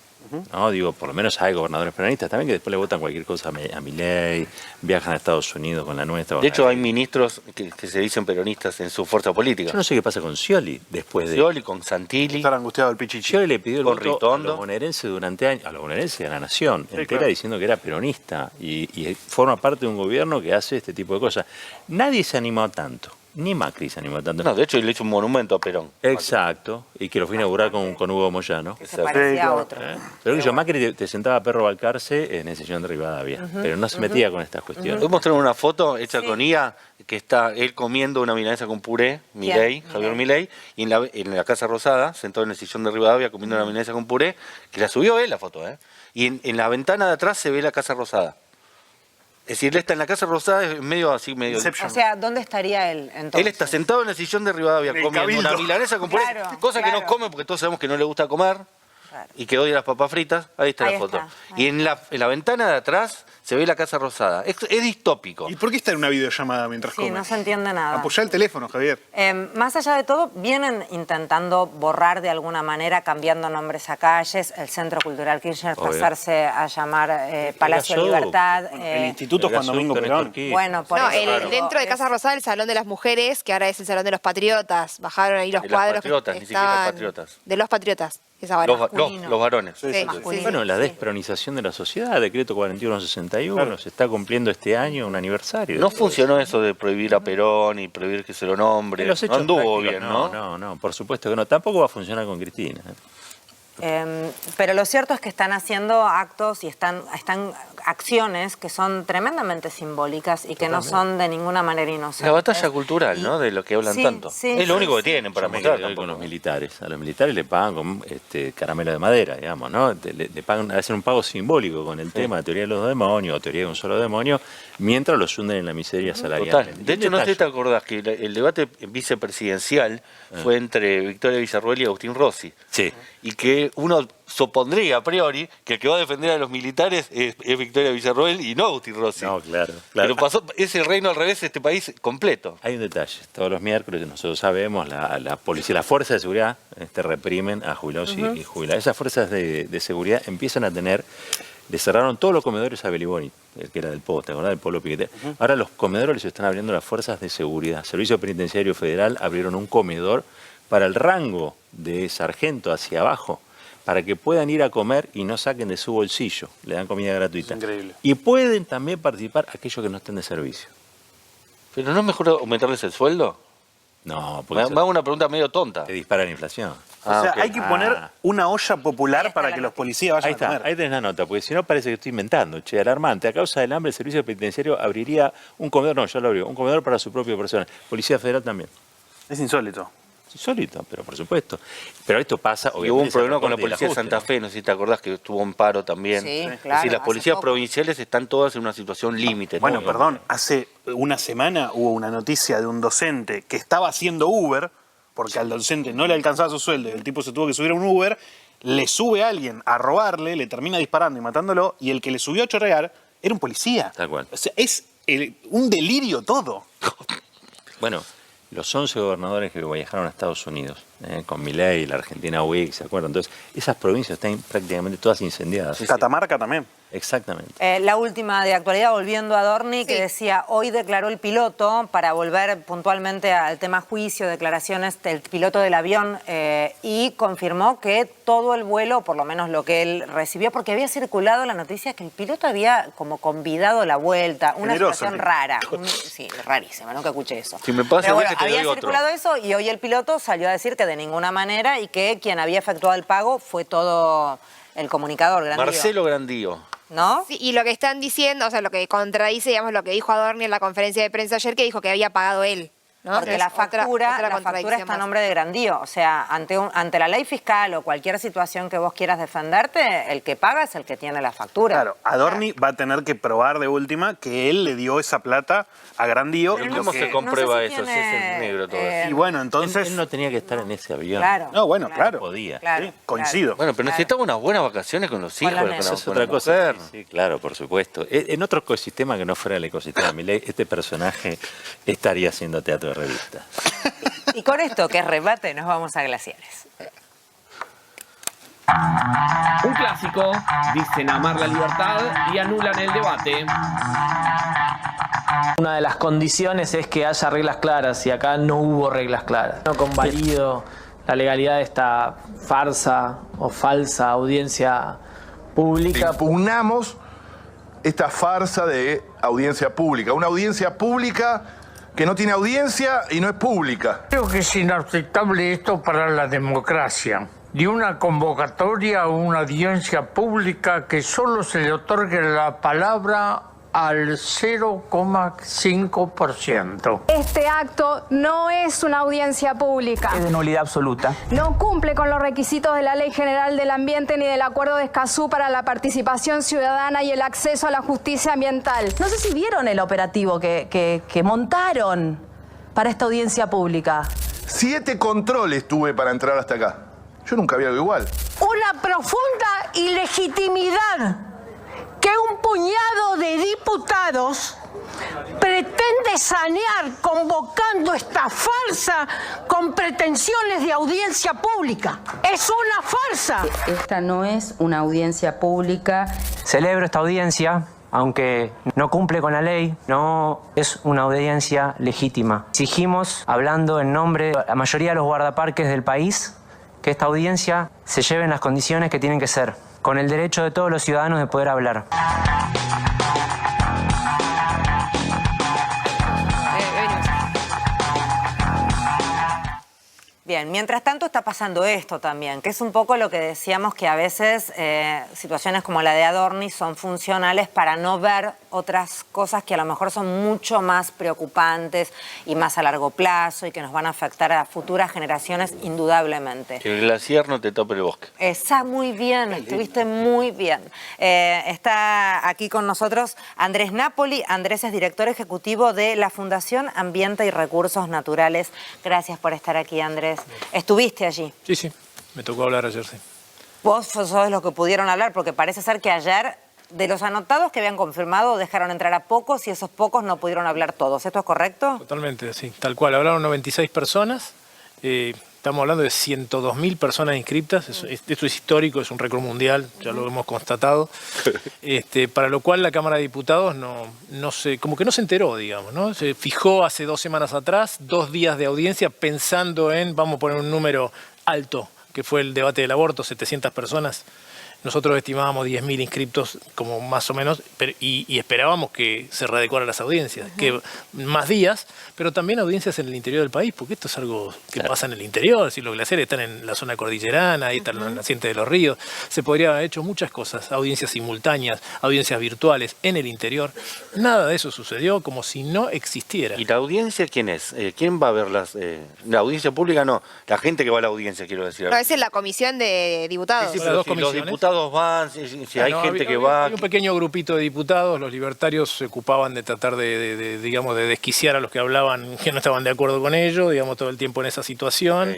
¿No? Digo, por lo menos hay gobernadores peronistas también que después le votan cualquier cosa a Milei, viajan a Estados Unidos con la nuestra. De hecho, hay ministros que se dicen peronistas en su fuerza política. Yo no sé qué pasa con Scioli después de... Scioli, con Santilli. Estar angustiado el Pichichi. Scioli le pidió el voto a los bonaerenses durante años, a los bonaerenses y a la nación entera, diciendo que era peronista y forma parte de un gobierno que hace este tipo de cosas. Nadie se animó tanto. Ni Macri se animó tanto. No, de hecho le hizo un monumento a Perón. Exacto, y que lo fue a inaugurar con Hugo Moyano. Que se parecía a otro. Pero yo, Macri te sentaba a Perro Balcarce en el sillón de Rivadavia, pero no se metía con estas cuestiones. Voy a mostrar una foto hecha con IA, que está él comiendo una milanesa con puré, Javier Milei, y en la Casa Rosada, sentado en el sillón de Rivadavia comiendo una milanesa con puré, que la subió él la foto, y en la ventana de atrás se ve la Casa Rosada. Es decir, él está en la Casa Rosada, es medio así, medio... O sea, ¿dónde estaría él entonces? Él está sentado en el sillón de Rivadavia comiendo una milanesa con puré, cosa que no come porque todos sabemos que no le gusta comer y que odia las papas fritas. Ahí está la foto. Y en la ventana de atrás se ve la Casa Rosada. Es distópico. ¿Y por qué está en una videollamada mientras come? Sí, no se entiende nada. Apoyá el teléfono, Javier. Más allá de todo, vienen intentando borrar de alguna manera, cambiando nombres a calles, el Centro Cultural Kirchner, pasarse a llamar Palacio Libertad. El Instituto Juan Domingo Perón. Bueno, dentro de Casa Rosada, el Salón de las Mujeres, que ahora es el Salón de los Patriotas. Bajaron ahí los cuadros. Ni siquiera patriotas. De los Patriotas. Los varones. Sí. Bueno, la despronización de la sociedad, decreto 4161, se está cumpliendo este año un aniversario. No funcionó eso de prohibir a Perón y prohibir que se lo nombre. No anduvo bien, ¿no? No, por supuesto que no. Tampoco va a funcionar con Cristina. Pero lo cierto es que están haciendo actos y están acciones que son tremendamente simbólicas y que no son de ninguna manera inocentes. La batalla cultural, ¿no? De lo que hablan tanto. Es lo único que tienen para mostrar con los militares. A los militares le pagan con caramelo de madera, digamos, ¿no? Le pagan, hacen un pago simbólico con el tema de teoría de los demonios o teoría de un solo demonio, mientras los hunden en la miseria salarial. Total. De hecho, no sé si te acordás que el debate vicepresidencial fue entre Victoria Villarruel y Agustín Rossi. Sí. Y que porque uno supondría a priori que el que va a defender a los militares es Victoria Villarroel y no Agustín Rossi. No, claro. Pero es el reino al revés de este país completo. Hay un detalle. Todos los miércoles, nosotros sabemos, la policía, las fuerzas de seguridad reprimen a jubilados y jubiladas. Esas fuerzas de seguridad empiezan a tener... Le cerraron todos los comedores a Beliboni, el que era del Poste, ¿verdad? Del Pueblo Piquete. Ahora los comedores les están abriendo las fuerzas de seguridad. Servicio Penitenciario Federal abrieron un comedor para el rango de sargento hacia abajo, para que puedan ir a comer y no saquen de su bolsillo. Le dan comida gratuita. Es increíble. Y pueden también participar aquellos que no estén de servicio. ¿Pero no es mejor aumentarles el sueldo? No, porque me hago una pregunta medio tonta. te dispara la inflación. O sea, hay que poner una olla popular para que los policías vayan a comer. Ahí tenés la nota, porque si no parece que estoy inventando. Che, alarmante. A causa del hambre, el servicio penitenciario abriría un comedor, no, ya lo abrió, un comedor para su propio personal. Policía Federal también. Es insólito. Es insólito, pero por supuesto. Pero esto pasa, obviamente. Hubo un problema con la policía de Santa Fe, no sé si te acordás que estuvo un paro también. Sí, Es claro. decir, las policías provinciales están todas en una situación límite. Bueno, perdón, hace una semana hubo una noticia de un docente que estaba haciendo Uber, porque al docente no le alcanzaba su sueldo y el tipo se tuvo que subir a un Uber, le sube a alguien a robarle, le termina disparando y matándolo, y el que le subió a chorrear era un policía. Tal cual. O sea, es un delirio todo. Bueno, los 11 gobernadores que viajaron a Estados Unidos, con Milei, la Argentina Week, ¿se acuerdan? Entonces, esas provincias están prácticamente todas incendiadas. Catamarca también. Exactamente. La última de actualidad, volviendo a Adorni, que decía, hoy declaró el piloto, para volver puntualmente al tema juicio, declaraciones del piloto del avión, y confirmó que todo el vuelo, por lo menos lo que él recibió, porque había circulado la noticia que el piloto había como convidado la vuelta, una situación rara. Sí, rarísima, nunca escuché eso. Si me pasa, pero bueno, que te había doy circulado eso y hoy el piloto salió a decir que de ninguna manera y que quien había efectuado el pago fue todo el comunicador Grandío. Marcelo Grandío. ¿No? Sí, y lo que están diciendo, o sea, lo que contradice, digamos, lo que dijo Adorni en la conferencia de prensa ayer, que dijo que había pagado él. ¿no? Porque Es la factura contradicción está a más. nombre de Grandío. O sea, ante la ley fiscal o cualquier situación que vos quieras defenderte, el que paga es el que tiene la factura. Claro, Adorni va a tener que probar de última que él le dio esa plata a Grandío. ¿Y cómo se comprueba eso? Si es en negro todo eso. Y bueno, entonces... Él no tenía que estar en ese avión. Claro. No, bueno, claro. No podía. Claro, Sí, coincido. Bueno, pero necesitamos unas buenas vacaciones con los hijos. la con nena. Eso es con otra la cosa. mujer. Sí, claro, por supuesto. En otro ecosistema que no fuera el ecosistema de Milei, este personaje estaría haciendo teatro de revista. Y con esto que es rebate, nos vamos a Glaciares. Un clásico, dicen amar la libertad y anulan el debate. Una de las condiciones es que haya reglas claras y acá no hubo reglas claras. No convalido la legalidad de esta farsa o falsa audiencia pública. Impugnamos esta farsa de audiencia pública. Una audiencia pública que no tiene audiencia y no es pública. Creo que es inaceptable esto para la democracia. De una convocatoria a una audiencia pública que solo se le otorgue la palabra al 0,5%. Este acto no es una audiencia pública. Es de nulidad absoluta. No cumple con los requisitos de la Ley General del Ambiente ni del Acuerdo de Escazú para la participación ciudadana y el acceso a la justicia ambiental. No sé si vieron el operativo que montaron para esta audiencia pública. 7 controles tuve para entrar hasta acá. Yo nunca vi algo igual. Una profunda ilegitimidad que un puñado de diputados pretende sanear convocando esta farsa con pretensiones de audiencia pública. Es una farsa. Esta no es una audiencia pública. Celebro esta audiencia, aunque no cumple con la ley, no es una audiencia legítima. Exigimos, hablando en nombre de la mayoría de los guardaparques del país, que esta audiencia se lleve en las condiciones que tienen que ser, con el derecho de todos los ciudadanos de poder hablar. Bien, mientras tanto está pasando esto también, que es un poco lo que decíamos, que a veces situaciones como la de Adorni son funcionales para no ver otras cosas que a lo mejor son mucho más preocupantes y más a largo plazo y que nos van a afectar a futuras generaciones indudablemente. Que el glaciar no te tope el bosque. Está muy bien, estuviste muy bien. Está aquí con nosotros Andrés Napoli. Andrés es director ejecutivo de la Fundación Ambiente y Recursos Naturales. Gracias por estar aquí, Andrés. ¿Estuviste allí? Sí, me tocó hablar ayer, sí. Vos sos de los que pudieron hablar, porque parece ser que ayer, de los anotados que habían confirmado, dejaron entrar a pocos y esos pocos no pudieron hablar todos. ¿Esto es correcto? Totalmente, sí, tal cual. Hablaron 96 personas. Estamos hablando de 102.000 personas inscriptas. Esto es histórico, es un récord mundial, ya lo hemos constatado. Para lo cual la Cámara de Diputados como que no se enteró, digamos, ¿no? Se fijó hace 2 semanas atrás 2 días de audiencia pensando en, vamos a poner un número alto, que fue el debate del aborto, 700 personas. Nosotros estimábamos 10.000 inscriptos como más o menos y esperábamos que se readecuaran las audiencias, que más días, pero también audiencias en el interior del país, porque esto es algo que pasa en el interior. Si los glaciares están en la zona cordillerana, ahí están los nacientes de los ríos, se podría haber hecho muchas cosas, audiencias simultáneas, audiencias virtuales en el interior. Nada de eso sucedió, como si no existiera. ¿Y la audiencia quién es? ¿Quién va a ver la audiencia pública? No, la gente que va a la audiencia, quiero decir. No, esa es la comisión de diputados. Sí, pero si los diputados van, si hay gente que va... Hay un pequeño grupito de diputados, los libertarios se ocupaban de tratar de desquiciar a los que hablaban que no estaban de acuerdo con ello, digamos, todo el tiempo en esa situación.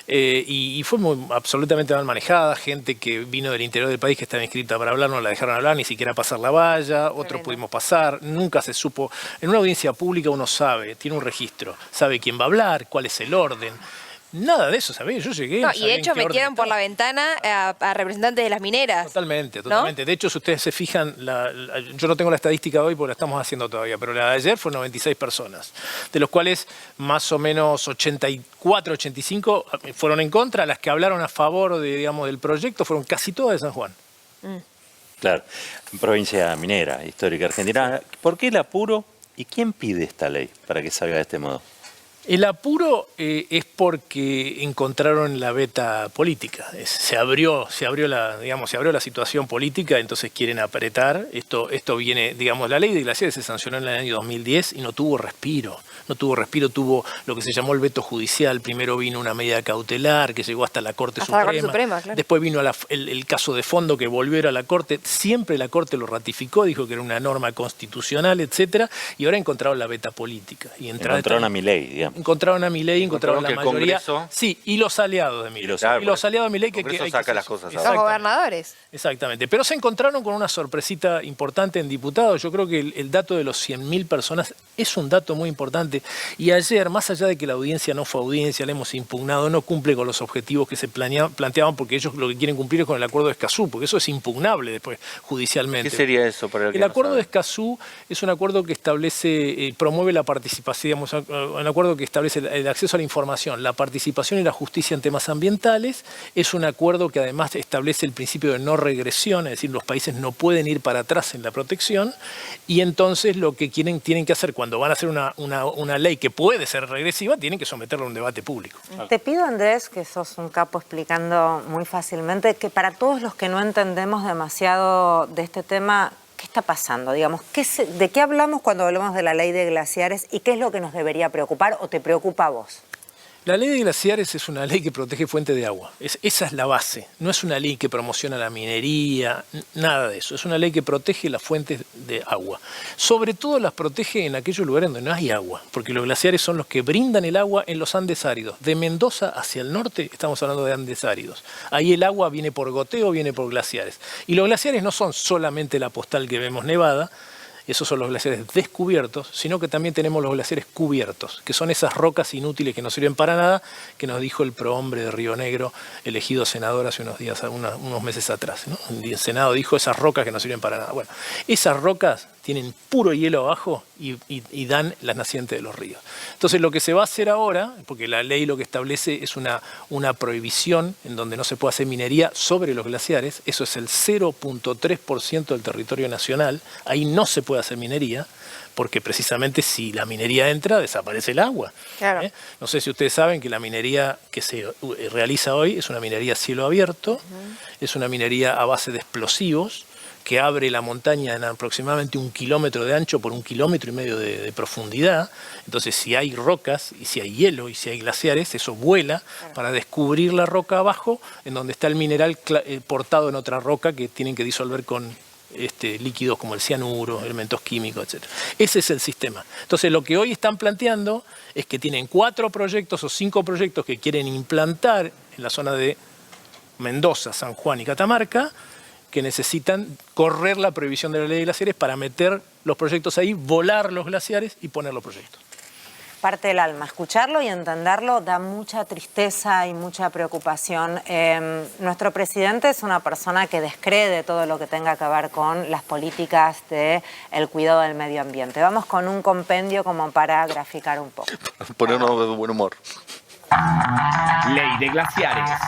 Y fue absolutamente mal manejada, gente que vino del interior del país que estaba inscrita para hablar, no la dejaron hablar, ni siquiera pasar la valla, otros pudimos pasar, nunca se supo. En una audiencia pública uno sabe, tiene un registro, sabe quién va a hablar, cuál es el orden. Nada de eso, ¿sabés? Yo llegué... No, y de hecho metieron por la ventana a representantes de las mineras. Totalmente. ¿No? De hecho, si ustedes se fijan, yo no tengo la estadística de hoy porque la estamos haciendo todavía, pero la de ayer fue 96 personas, de los cuales más o menos 84, 85 fueron en contra. Las que hablaron a favor del proyecto fueron casi todas de San Juan. Claro, provincia minera, histórica argentina. ¿Por qué el apuro y quién pide esta ley para que salga de este modo? El apuro es porque encontraron la veta política. Se abrió la situación política, entonces quieren apretar. Esto viene, la ley de glaciares se sancionó en el año 2010 y no tuvo respiro. Tuvo lo que se llamó el veto judicial. Primero vino una medida cautelar que llegó hasta la Corte Suprema. Claro. Después vino el caso de fondo que volvió a ir a la Corte. Siempre la Corte lo ratificó, dijo que era una norma constitucional, etcétera. Y ahora encontraron la veta política. Encontraron a Milei, digamos. Encontraron a Milei, encontraron la mayoría. Congreso, sí, y los aliados de Milei. Y los aliados de Milei que saca las cosas. Los gobernadores. Exactamente. Pero se encontraron con una sorpresita importante en diputados. Yo creo que el dato de los 100.000 personas es un dato muy importante. Y ayer, más allá de que la audiencia no fue audiencia, la hemos impugnado, no cumple con los objetivos que se planteaban, porque ellos lo que quieren cumplir es con el acuerdo de Escazú, porque eso es impugnable después judicialmente. ¿Qué sería eso para el acuerdo de Escazú es un acuerdo que establece, promueve la participación, un acuerdo que establece el acceso a la información, la participación y la justicia en temas ambientales. Es un acuerdo que además establece el principio de no regresión, es decir, los países no pueden ir para atrás en la protección, y entonces lo que tienen que hacer cuando van a hacer una ley que puede ser regresiva, tienen que someterla a un debate público. Te pido, Andrés, que sos un capo explicando muy fácilmente, que para todos los que no entendemos demasiado de este tema, ¿qué está pasando? Digamos, ¿de qué hablamos cuando hablamos de la ley de glaciares y qué es lo que nos debería preocupar o te preocupa a vos? La ley de glaciares es una ley que protege fuentes de agua. Esa es la base. No es una ley que promociona la minería, nada de eso. Es una ley que protege las fuentes de agua. Sobre todo las protege en aquellos lugares donde no hay agua, porque los glaciares son los que brindan el agua en los Andes áridos. De Mendoza hacia el norte estamos hablando de Andes áridos. Ahí el agua viene por goteo, viene por glaciares. Y los glaciares no son solamente la postal que vemos nevada, esos son los glaciares descubiertos, sino que también tenemos los glaciares cubiertos, que son esas rocas inútiles que no sirven para nada, que nos dijo el prohombre de Río Negro, elegido senador hace unos días, unos meses atrás, ¿no? El Senado dijo esas rocas que no sirven para nada. Bueno, esas rocas tienen puro hielo abajo y dan las nacientes de los ríos. Entonces lo que se va a hacer ahora, porque la ley lo que establece es una prohibición en donde no se puede hacer minería sobre los glaciares, eso es el 0.3% del territorio nacional, ahí no se puede hacer minería, porque precisamente si la minería entra, desaparece el agua. Claro. No sé si ustedes saben que la minería que se realiza hoy es una minería a cielo abierto, es una minería a base de explosivos, que abre la montaña en aproximadamente 1 kilómetro de ancho por 1,5 kilómetros de profundidad. Entonces, si hay rocas, y si hay hielo, y si hay glaciares, eso vuela para descubrir la roca abajo, en donde está el mineral portado en otra roca que tienen que disolver con líquidos como el cianuro, elementos químicos, etc. Ese es el sistema. Entonces, lo que hoy están planteando es que tienen 4 proyectos o 5 proyectos que quieren implantar en la zona de Mendoza, San Juan y Catamarca, que necesitan correr la prohibición de la ley de glaciares para meter los proyectos ahí, volar los glaciares y poner los proyectos. Parte del alma. Escucharlo y entenderlo da mucha tristeza y mucha preocupación. Nuestro presidente es una persona que descree todo lo que tenga que ver con las políticas del cuidado del medio ambiente. Vamos con un compendio como para graficar un poco. Ponernos de buen humor. Ley de glaciares.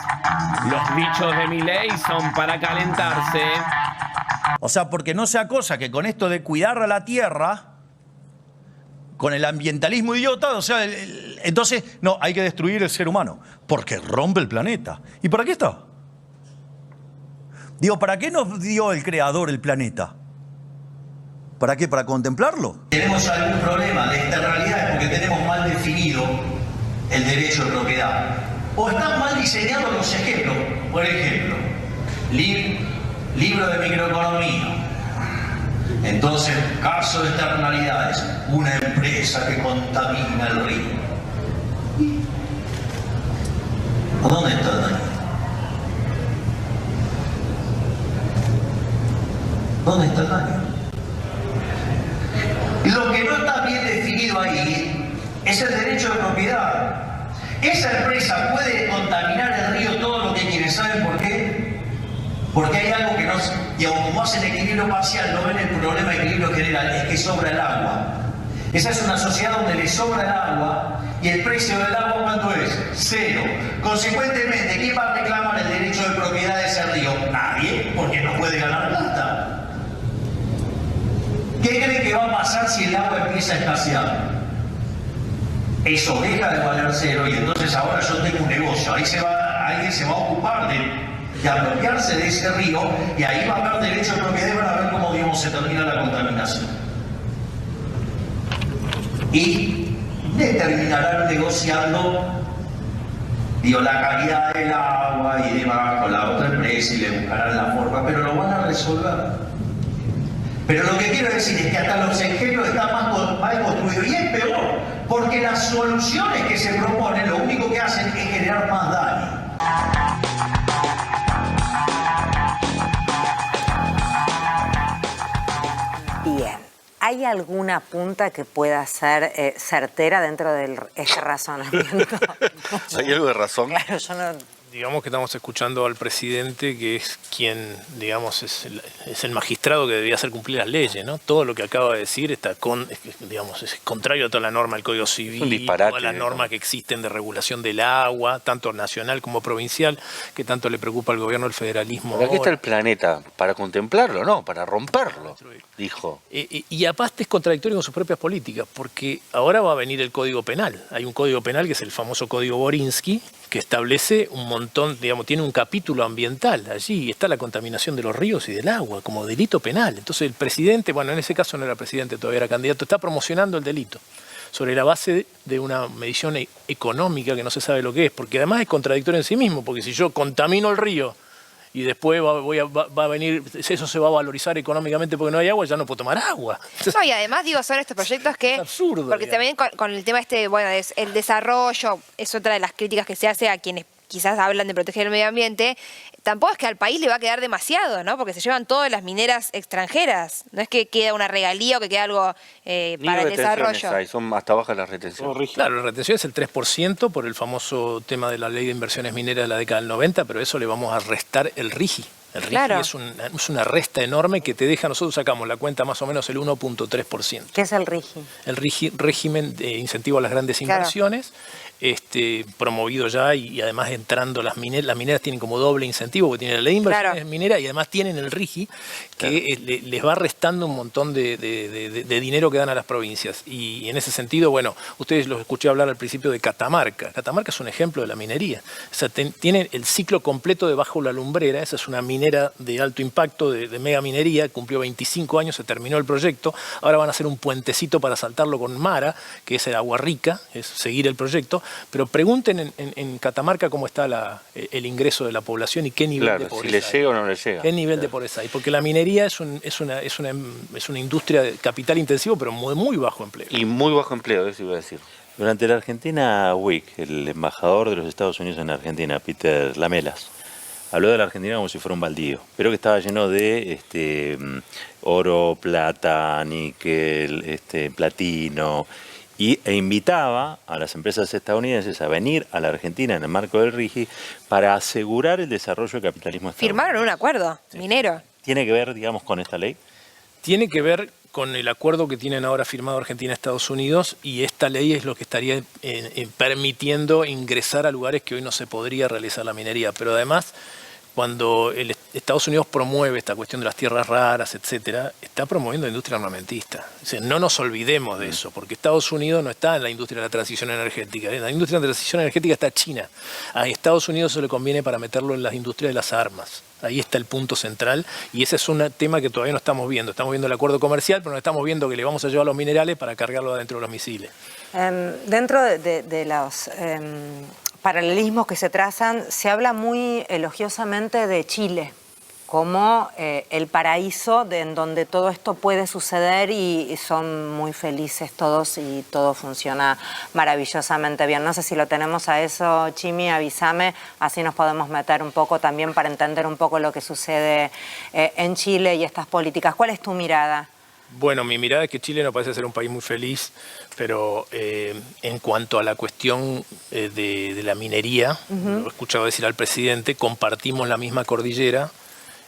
Los dichos de mi ley son para calentarse. O sea, porque no sea cosa que con esto de cuidar a la tierra, con el ambientalismo idiota, o sea, entonces, no, hay que destruir el ser humano, porque rompe el planeta. ¿Y para qué está? Digo, ¿para qué nos dio el creador el planeta? ¿Para qué? ¿Para contemplarlo? Tenemos algún problema de esta realidad porque tenemos mal definido el derecho de propiedad. O están mal diseñados los ejemplos. Por ejemplo, libro de microeconomía. Entonces, caso de externalidades, una empresa que contamina el río. ¿A dónde está el daño? ¿Dónde está el daño? Lo que no está bien definido ahí es el derecho de propiedad. Esa empresa puede contaminar el río todo lo que quiere. ¿Saben por qué? Porque hay algo que no... Y como hacen equilibrio parcial, no ven el problema de equilibrio general, es que sobra el agua. Esa es una sociedad donde le sobra el agua y el precio del agua, ¿cuánto es? 0. Consecuentemente, ¿quién va a reclamar el derecho de propiedad de ese río? Nadie, porque no puede ganar plata. ¿Qué creen que va a pasar si el agua empieza a escasear? Eso deja de valer 0 y entonces ahora yo tengo un negocio. Alguien se va a ocupar de apropiarse de ese río y ahí va a haber derecho de propiedad y van a ver cómo, digamos, se termina la contaminación. Y terminarán negociando, la calidad del agua y demás con la otra empresa y le buscarán la forma, pero lo van a resolver. Pero lo que quiero decir es que hasta los ejemplos están mal construidos y es peor, porque las soluciones que se proponen lo único que hacen es generar más daño. Bien, ¿hay alguna punta que pueda ser certera dentro de este razonamiento? ¿Hay algo de razón? Claro, yo no... Digamos que estamos escuchando al presidente, que es quien, digamos, es el magistrado que debía hacer cumplir las leyes, ¿no? Todo lo que acaba de decir está es contrario a toda la norma del Código Civil, todas las normas que existen de regulación del agua, tanto nacional como provincial, que tanto le preocupa al gobierno del federalismo. Pero aquí está el planeta, para contemplarlo, no, para romperlo, dijo. Y aparte es contradictorio con sus propias políticas, porque ahora va a venir el Código Penal. Hay un Código Penal que es el famoso Código Borinsky, que establece un montón, digamos, tiene un capítulo ambiental allí, está la contaminación de los ríos y del agua como delito penal. Entonces el presidente, bueno, en ese caso no era presidente, todavía era candidato, está promocionando el delito sobre la base de una medición económica que no se sabe lo que es, porque además es contradictorio en sí mismo, porque si yo contamino el río y después va a venir, eso se va a valorizar económicamente porque no hay agua, ya no puedo tomar agua. No, y además, son estos proyectos que... Es absurdo. Porque también con el tema es el desarrollo, es otra de las críticas que se hace a quienes quizás hablan de proteger el medio ambiente. Tampoco es que al país le va a quedar demasiado, ¿no? Porque se llevan todas las mineras extranjeras. No es que queda una regalía o que queda algo para el desarrollo. Hay, son hasta bajas las retenciones. Claro, la retención es el 3% por el famoso tema de la ley de inversiones mineras de la década del 90, pero eso le vamos a restar el RIGI. El RIGI claro. es una resta enorme que te deja, nosotros sacamos la cuenta más o menos el 1.3%. ¿Qué es el RIGI? El RIGI, régimen de incentivo a las grandes inversiones, promovido ya y además entrando las mineras tienen como doble incentivo, porque tienen la ley de inversiones mineras y además tienen el RIGI, que les va restando un montón de dinero que dan a las provincias. Y en ese sentido, bueno, ustedes los escuché hablar al principio de Catamarca. Catamarca es un ejemplo de la minería. O sea, tienen el ciclo completo de Bajo la Lumbrera, esa es una minera de alto impacto, de mega minería, cumplió 25 años, se terminó el proyecto, ahora van a hacer un puentecito para saltarlo con Mara, que es el Agua Rica, es seguir el proyecto, pero pregunten en Catamarca cómo está el ingreso de la población y qué nivel de pobreza si le llega o no le llega. ¿Qué nivel de pobreza hay? Porque la minería es una industria de capital intensivo, pero muy bajo empleo. Y muy bajo empleo, eso iba a decir. Durante la Argentina Week, el embajador de los Estados Unidos en Argentina, Peter Lamelas, habló de la Argentina como si fuera un baldío, pero que estaba lleno de oro, plata, níquel, platino, e invitaba a las empresas estadounidenses a venir a la Argentina en el marco del RIGI para asegurar el desarrollo del capitalismo estadounidense. Firmaron un acuerdo minero. ¿Tiene que ver, digamos, con esta ley? Tiene que ver con el acuerdo que tienen ahora firmado Argentina y Estados Unidos, y esta ley es lo que estaría permitiendo ingresar a lugares que hoy no se podría realizar la minería. Pero además, cuando Estados Unidos promueve esta cuestión de las tierras raras, etcétera, está promoviendo la industria armamentista. O sea, no nos olvidemos de eso, porque Estados Unidos no está en la industria de la transición energética. En la industria de la transición energética está China. A Estados Unidos se le conviene para meterlo en las industrias de las armas. Ahí está el punto central, y ese es un tema que todavía no estamos viendo. Estamos viendo el acuerdo comercial, pero no estamos viendo que le vamos a llevar los minerales para cargarlo adentro de los misiles. Dentro de los paralelismos que se trazan, se habla muy elogiosamente de Chile como el paraíso en donde todo esto puede suceder y son muy felices todos y todo funciona maravillosamente bien. No sé si lo tenemos a eso, Chimi, avísame, así nos podemos meter un poco también para entender un poco lo que sucede en Chile y estas políticas. ¿Cuál es tu mirada? Bueno, mi mirada es que Chile no parece ser un país muy feliz, pero en cuanto a la cuestión de la minería, lo he escuchado decir al presidente, compartimos la misma cordillera,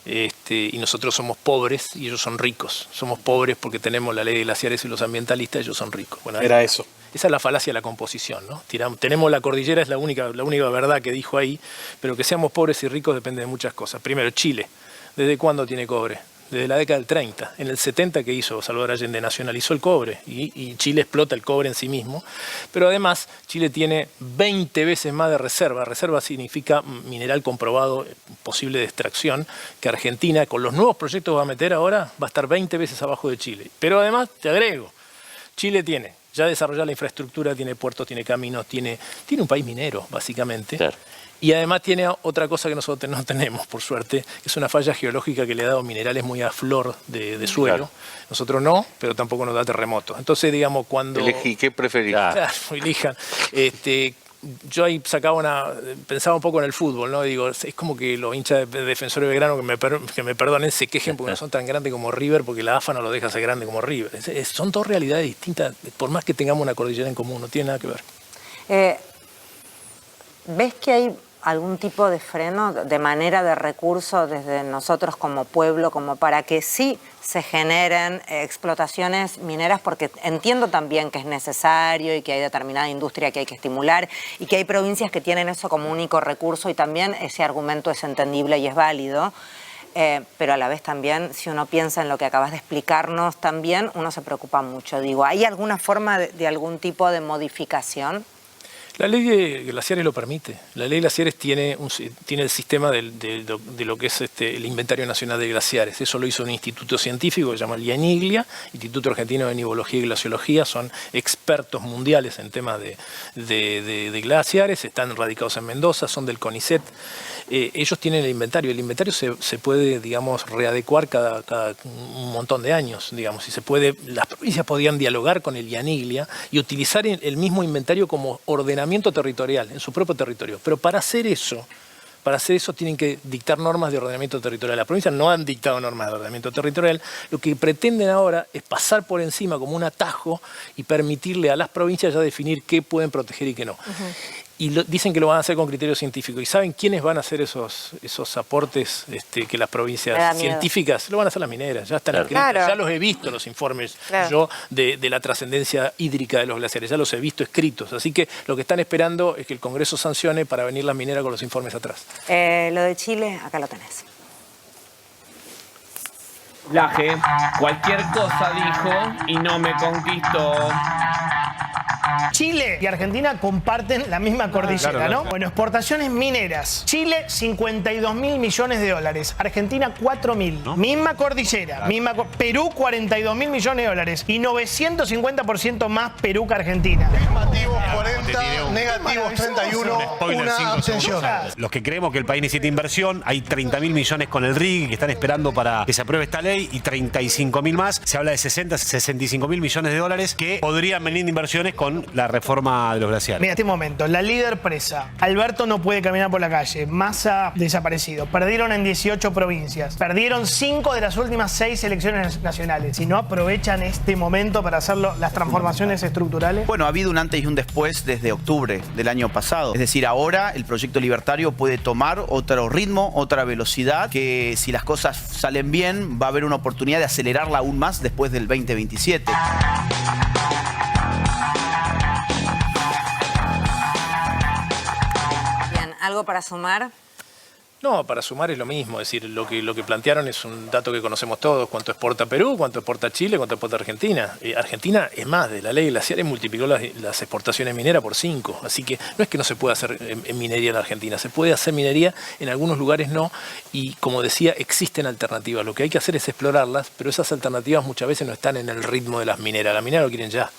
y nosotros somos pobres y ellos son ricos. Somos pobres porque tenemos la ley de glaciares y los ambientalistas, ellos son ricos. Bueno, era eso. Esa es la falacia de la composición, ¿no? Tenemos la cordillera, es la única verdad que dijo ahí, pero que seamos pobres y ricos depende de muchas cosas. Primero, Chile, ¿desde cuándo tiene cobre? Desde la década del 30. En el 70 que hizo Salvador Allende, nacionalizó el cobre y Chile explota el cobre en sí mismo. Pero además Chile tiene 20 veces más de reserva. Reserva significa mineral comprobado, posible de extracción, que Argentina con los nuevos proyectos que va a meter ahora va a estar 20 veces abajo de Chile. Pero además, te agrego, Chile tiene ya desarrollada la infraestructura, tiene puertos, tiene caminos, tiene un país minero, básicamente. Claro. Y además tiene otra cosa que nosotros no tenemos, por suerte, que es una falla geológica que le ha dado minerales muy a flor de suelo. Claro. Nosotros no, pero tampoco nos da terremotos. Entonces, digamos, cuando... Elegí, ¿qué preferís? Claro, elijan. Yo ahí pensaba un poco en el fútbol, ¿no? Digo, es como que los hinchas de Defensores de Belgrano, que me perdonen, se quejen porque no son tan grandes como River, porque la AFA no lo deja ser grande como River. Son dos realidades distintas, por más que tengamos una cordillera en común, no tiene nada que ver. ¿Ves que hay algún tipo de freno, de manera de recurso desde nosotros como pueblo, como para que sí se generen explotaciones mineras? Porque entiendo también que es necesario y que hay determinada industria que hay que estimular y que hay provincias que tienen eso como único recurso y también ese argumento es entendible y es válido. Pero a la vez también, si uno piensa en lo que acabas de explicarnos también, uno se preocupa mucho. Digo, ¿hay alguna forma de algún tipo de modificación? La ley de glaciares lo permite. La ley de glaciares tiene el sistema de lo que es el Inventario Nacional de Glaciares. Eso lo hizo un instituto científico que se llama el IANIGLIA, Instituto Argentino de Nivología y Glaciología. Son expertos mundiales en temas de glaciares, están radicados en Mendoza, son del CONICET. Ellos tienen el inventario. El inventario se puede, digamos, readecuar cada un montón de años, digamos. Y las provincias podían dialogar con el IANIGLIA y utilizar el mismo inventario como ordenamiento territorial, en su propio territorio. Pero para hacer eso tienen que dictar normas de ordenamiento territorial. Las provincias no han dictado normas de ordenamiento territorial. Lo que pretenden ahora es pasar por encima como un atajo y permitirle a las provincias ya definir qué pueden proteger y qué no. Y dicen que lo van a hacer con criterios científicos. ¿Y saben quiénes van a hacer esos aportes que las provincias científicas? Lo van a hacer las mineras. Ya están escritos. Claro. Ya los he visto los informes yo de la trascendencia hídrica de los glaciares. Ya los he visto escritos. Así que lo que están esperando es que el Congreso sancione para venir las mineras con los informes atrás. Lo de Chile, acá lo tenés. Laje, cualquier cosa dijo y no me conquistó. Chile y Argentina comparten la misma cordillera, claro. ¿no? Bueno, exportaciones mineras. Chile, 52.000 millones de dólares. Argentina, 4.000. ¿No? Misma cordillera. Claro. Perú, 42.000 millones de dólares. Y 950% más Perú que Argentina. Afirmativos 40, negativos 31, una abstención. Los que creemos que el país necesita inversión, hay 30.000 millones con el RIG que están esperando para que se apruebe esta ley y 35.000 más. Se habla de 65.000 millones de dólares que podrían venir de inversiones con la reforma de los glaciares. Mira, este momento, la líder presa. Alberto no puede caminar por la calle. Massa desaparecido. Perdieron en 18 provincias. Perdieron 5 de las últimas 6 elecciones nacionales. Si no aprovechan este momento para hacer las transformaciones estructurales. Bueno, ha habido un antes y un después desde octubre del año pasado. Es decir, ahora el proyecto libertario puede tomar otro ritmo, otra velocidad, que si las cosas salen bien va a haber una oportunidad de acelerarla aún más después del 2027. Bien, ¿algo para sumar? No, para sumar es lo mismo, es decir, lo que plantearon es un dato que conocemos todos, cuánto exporta Perú, cuánto exporta Chile, cuánto exporta Argentina. Argentina, es más, de la ley de glaciares multiplicó las exportaciones mineras por 5, así que no es que no se pueda hacer minería en la Argentina, se puede hacer minería, en algunos lugares no, y como decía, existen alternativas, lo que hay que hacer es explorarlas, pero esas alternativas muchas veces no están en el ritmo de las mineras, las mineras lo quieren ya.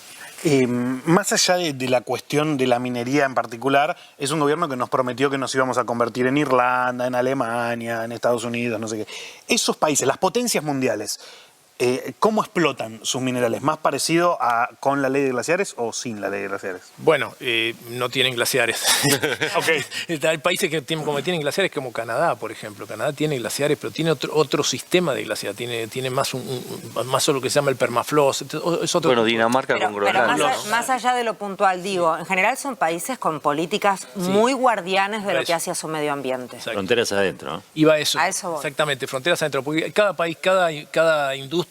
Más allá de la cuestión de la minería en particular, es un gobierno que nos prometió que nos íbamos a convertir en Irlanda, en Alemania, en Estados Unidos, no sé qué. Esos países, las potencias mundiales, ¿cómo explotan sus minerales? ¿Más parecido a con la ley de glaciares o sin la ley de glaciares? Bueno, no tienen glaciares. Hay países que tienen glaciares como Canadá, por ejemplo. Canadá tiene glaciares, pero tiene otro sistema de glaciar. Tiene más lo que se llama el permafrost. Es otro bueno, Dinamarca con Groenlandia. Pero más allá de lo puntual, digo, en general son países con políticas muy guardianes de lo que hace a su medio ambiente. Exacto. Fronteras adentro, ¿no? Iba a eso. A eso voy. Exactamente, fronteras adentro. Porque cada país, cada industria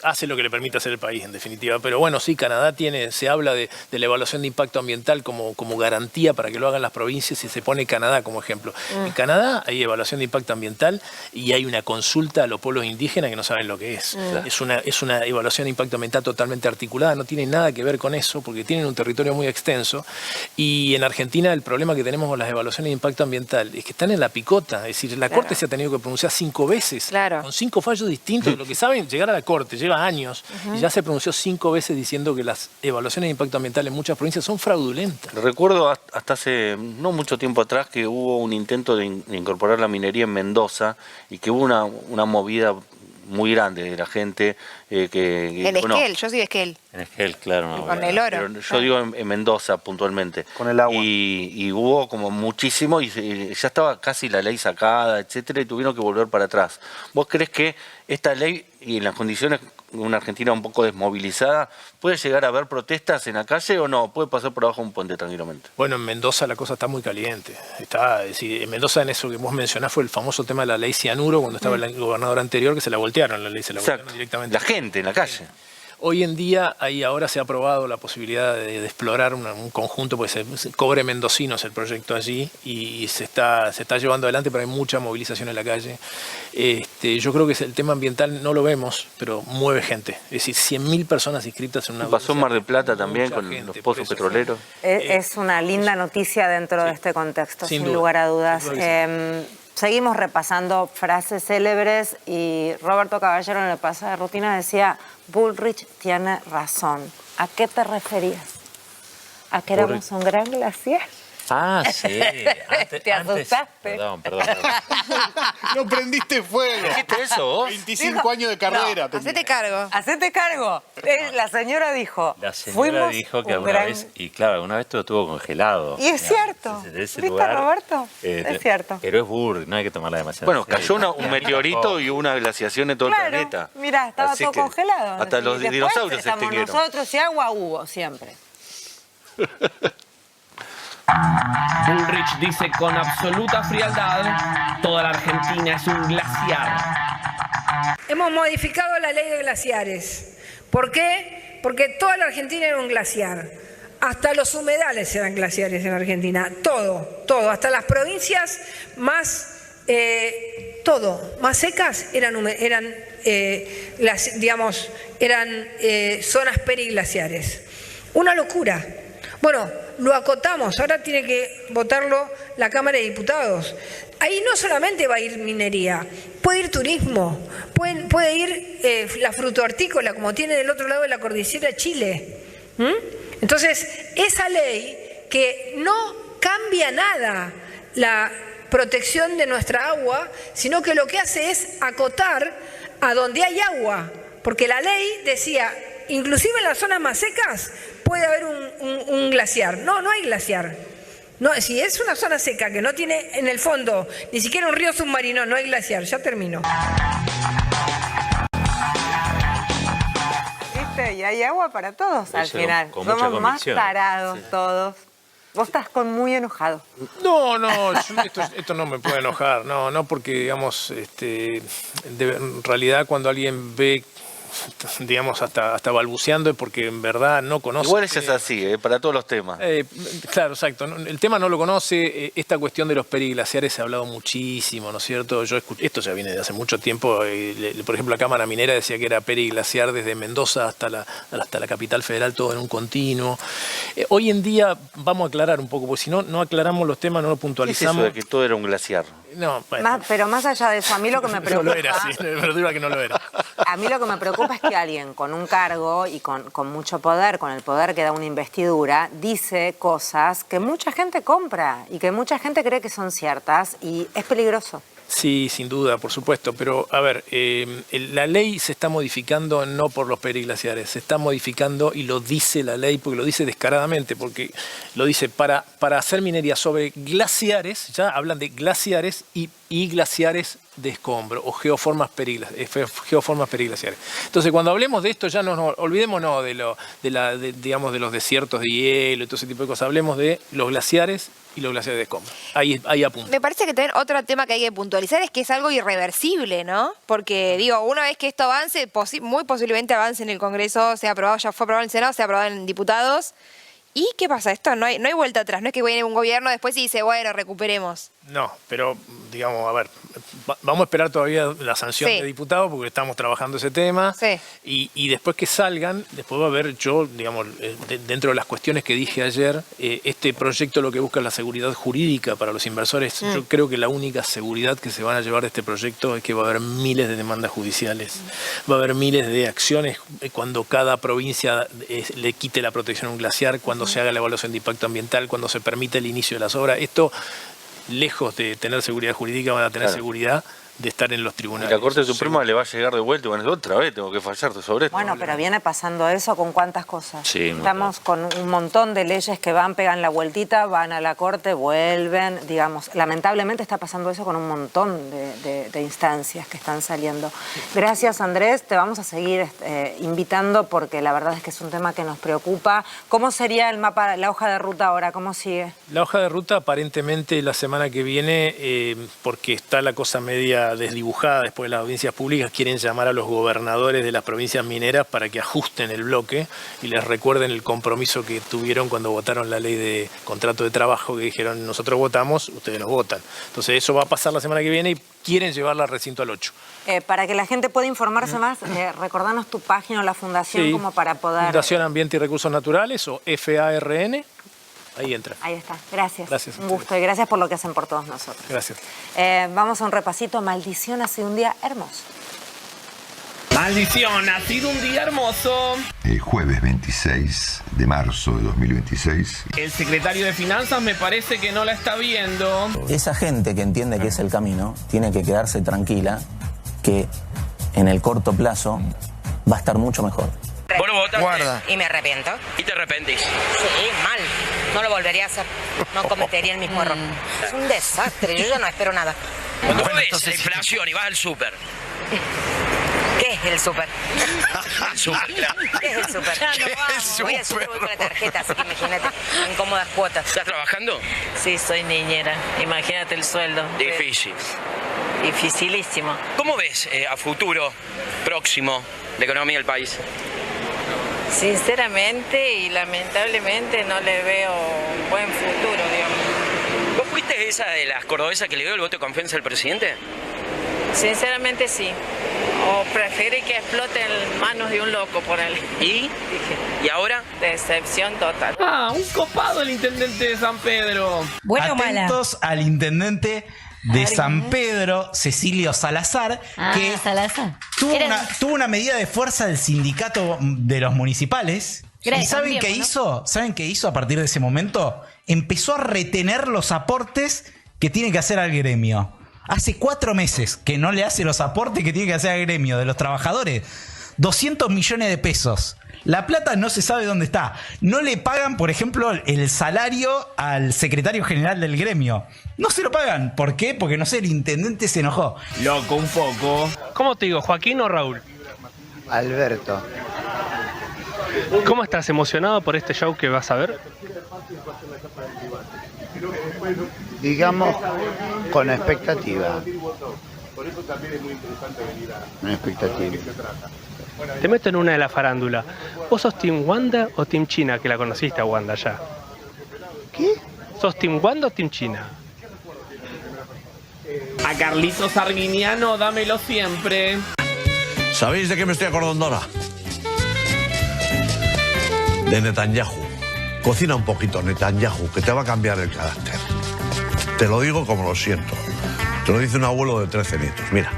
hace lo que le permite hacer el país, en definitiva. Pero bueno, sí, Canadá se habla de la evaluación de impacto ambiental como garantía para que lo hagan las provincias y se pone Canadá como ejemplo. En Canadá hay evaluación de impacto ambiental y hay una consulta a los pueblos indígenas que no saben lo que es. Es una evaluación de impacto ambiental totalmente articulada, no tiene nada que ver con eso porque tienen un territorio muy extenso. Y en Argentina el problema que tenemos con las evaluaciones de impacto ambiental es que están en la picota, es decir, la Corte se ha tenido que pronunciar 5 veces, con 5 fallos distintos. Lo que saben, llegar a la Corte lleva años y ya se pronunció 5 veces diciendo que las evaluaciones de impacto ambiental en muchas provincias son fraudulentas. Recuerdo hasta hace no mucho tiempo atrás que hubo un intento de incorporar la minería en Mendoza y que hubo una movida muy grande de la gente. En Esquel, yo soy de Esquel. En Esquel, claro. No, con el oro. Pero yo digo en Mendoza puntualmente. Con el agua. Y hubo como muchísimo y ya estaba casi la ley sacada, etcétera, y tuvieron que volver para atrás. ¿Vos crees que esta ley y en las condiciones de una Argentina un poco desmovilizada, puede llegar a haber protestas en la calle o no? ¿Puede pasar por abajo un puente tranquilamente? Bueno, en Mendoza la cosa está muy caliente. Es decir, en Mendoza, en eso que vos mencionás, fue el famoso tema de la ley Cianuro, cuando estaba el gobernador anterior, que se la voltearon la ley, se la voltearon directamente. La gente en la calle. Hoy en día, ahora se ha aprobado la posibilidad de explorar un conjunto, pues Cobre Mendocinos el proyecto allí, y se está llevando adelante, pero hay mucha movilización en la calle. Yo creo que el tema ambiental no lo vemos, pero mueve gente. Es decir, 100.000 personas inscritas en una... Pasó en Mar del Plata también con los pozos petroleros. Es una linda noticia dentro de este contexto, sin lugar a dudas. Seguimos repasando frases célebres y Roberto Caballero en el paso de rutina decía: Bullrich tiene razón. ¿A qué te referías? ¿A que éramos un gran glaciar? Ah, sí. Te asustaste. Perdón. No prendiste fuego. ¿Dijiste eso vos? 25 años de carrera. No, hacete cargo. Hacete cargo. La señora dijo. La señora dijo que alguna vez, y claro, alguna vez todo estuvo congelado. Y es cierto. ¿Viste, Roberto? Es cierto. Pero es Bullrich, no hay que tomarla demasiado. Bueno, cayó un meteorito y una glaciación en todo el planeta. Mirá, estaba Así todo congelado. Hasta los dinosaurios se extinguieron. Nosotros y agua hubo siempre. Bullrich dice con absoluta frialdad: toda la Argentina es un glaciar. Hemos modificado la ley de glaciares. ¿Por qué? Porque toda la Argentina era un glaciar. Hasta los humedales eran glaciares en Argentina. Todo. Hasta las provincias más, más secas eran zonas periglaciares. Una locura. Bueno, lo acotamos, ahora tiene que votarlo la Cámara de Diputados. Ahí no solamente va a ir minería, puede ir turismo, puede ir la frutohortícola, como tiene del otro lado de la cordillera Chile. Entonces, esa ley que no cambia nada la protección de nuestra agua, sino que lo que hace es acotar a donde hay agua, porque la ley decía inclusive en las zonas más secas puede haber un glaciar. No hay glaciar. No, si es una zona seca que no tiene en el fondo ni siquiera un río submarino, no hay glaciar. Ya termino. ¿Viste? Y hay agua para todos al final. con mucha Somos más convicción. tarados todos. Vos estás muy enojado. No, esto no me puede enojar, no, porque digamos, en realidad cuando alguien ve, digamos, hasta balbuceando es porque en verdad no conoce. Igual es así, para todos los temas. Claro, exacto. El tema no lo conoce. Esta cuestión de los periglaciares se ha hablado muchísimo, ¿no es cierto? Esto ya viene de hace mucho tiempo. Por ejemplo, la Cámara Minera decía que era periglaciar desde Mendoza hasta la capital federal, todo en un continuo. Hoy en día, vamos a aclarar un poco, porque si no aclaramos los temas, no lo puntualizamos. ¿Qué es eso de que todo era un glaciar? No, bueno. Pero más allá de eso, a mí lo que me preocupa... No lo era, sí, verdura que no lo era. A mí lo que me preocupa es que alguien con un cargo y con mucho poder, con el poder que da una investidura, dice cosas que mucha gente compra y que mucha gente cree que son ciertas y es peligroso. Sí, sin duda, por supuesto, pero a ver, la ley se está modificando no por los periglaciares, se está modificando y lo dice la ley, porque lo dice descaradamente, porque lo dice para hacer minería sobre glaciares, ya hablan de glaciares y glaciares de escombro o geoformas periglaciares. Entonces, cuando hablemos de esto, ya no olvidémonos digamos, de los desiertos de hielo y todo ese tipo de cosas, hablemos de los glaciares y los glaciares de escombro. Ahí apunta. Me parece que también otro tema que hay que puntualizar es que es algo irreversible, ¿no? Porque, digo, una vez que esto avance, muy posiblemente avance en el Congreso, sea aprobado, ya fue aprobado en el Senado, sea aprobado en diputados. ¿Y qué pasa? Esto no hay vuelta atrás, no es que viene un gobierno después y dice, bueno, recuperemos. No, pero, digamos, a ver, vamos a esperar todavía la sanción de diputados porque estamos trabajando ese tema. Sí. Y después que salgan, después va a haber digamos, dentro de las cuestiones que dije ayer, este proyecto lo que busca es la seguridad jurídica para los inversores. Yo creo que la única seguridad que se van a llevar de este proyecto es que va a haber miles de demandas judiciales. Va a haber miles de acciones cuando cada provincia le quite la protección a un glaciar, cuando se haga la evaluación de impacto ambiental, cuando se permite el inicio de las obras. Esto, lejos de tener seguridad jurídica, van a tener seguridad de estar en los tribunales. Y la Corte Suprema le va a llegar de vuelta y van a decir, otra vez tengo que fallarte sobre esto. Bueno, pero viene pasando eso con cuántas cosas. Sí, estamos con un montón de leyes que van, pegan la vueltita, van a la Corte, vuelven, digamos. Lamentablemente está pasando eso con un montón de instancias que están saliendo. Gracias, Andrés. Te vamos a seguir invitando porque la verdad es que es un tema que nos preocupa. ¿Cómo sería el mapa, la hoja de ruta ahora? ¿Cómo sigue? La hoja de ruta aparentemente la semana que viene, porque está la cosa media desdibujada después de las audiencias públicas, quieren llamar a los gobernadores de las provincias mineras para que ajusten el bloque y les recuerden el compromiso que tuvieron cuando votaron la ley de contrato de trabajo, que dijeron nosotros votamos, ustedes nos votan. Entonces eso va a pasar la semana que viene y quieren llevarla al recinto al 8. Para que la gente pueda informarse más, recordanos tu página o la fundación como para poder... Fundación Ambiente y Recursos Naturales o FARN. Ahí entra. Ahí está. Gracias. Gracias. Un gusto y gracias por lo que hacen por todos nosotros. Gracias. Vamos a un repasito. Maldición, ha sido un día hermoso. Maldición, ha sido un día hermoso. El jueves 26 de marzo de 2026. El secretario de Finanzas me parece que no la está viendo. Esa gente que entiende que es el camino tiene que quedarse tranquila que en el corto plazo va a estar mucho mejor. Vos lo votaste. Guarda. Y me arrepiento. Y te arrepentís. Sí, mal. No lo volvería a hacer. No cometería el mismo error. Es un desastre. Yo ya no espero nada. Cuando vos ves la inflación y vas al súper. ¿Qué es el súper? El súper, claro. ¿Qué es el súper? Voy al súper, voy con la tarjeta, así que imagínate, en cómodas cuotas. ¿Estás trabajando? Sí, soy niñera. Imagínate el sueldo. Difícil. Dificilísimo. ¿Cómo ves a futuro, próximo, la economía del país? Sinceramente y lamentablemente no le veo un buen futuro, digamos. ¿Vos fuiste esa de las cordobesas que le dio el voto de confianza al presidente? Sinceramente sí. O prefiere que explote en manos de un loco por él. ¿Y? ¿Y ahora? Decepción total. Ah, un copado el intendente de San Pedro. Bueno, atentos al intendente de San Pedro, Cecilio Salazar, que Salazar. Tuvo una medida de fuerza del sindicato de los municipales. ¿Y saben qué hizo? ¿Saben qué hizo a partir de ese momento? Empezó a retener los aportes que tiene que hacer al gremio. Hace 4 meses que no le hace los aportes que tiene que hacer al gremio de los trabajadores. 200 millones de pesos. La plata no se sabe dónde está. No le pagan, por ejemplo, el salario al secretario general del gremio. No se lo pagan. ¿Por qué? Porque, no sé, el intendente se enojó. Loco un poco. ¿Cómo te digo, Joaquín o Raúl? Alberto. ¿Cómo estás emocionado por este show que vas a ver? Digamos, con expectativa. Por eso también es muy interesante venir a... Una expectativa. Te meto en una de la farándula. ¿Vos sos Team Wanda o Team China, que la conociste a Wanda ya? ¿Qué? ¿Sos Team Wanda o Team China? A Carlitos Arguiniano, dámelo siempre. ¿Sabéis de qué me estoy acordando ahora? De Netanyahu. Cocina un poquito, Netanyahu, que te va a cambiar el carácter. Te lo digo como lo siento. Te lo dice un abuelo de 13 nietos. Mira,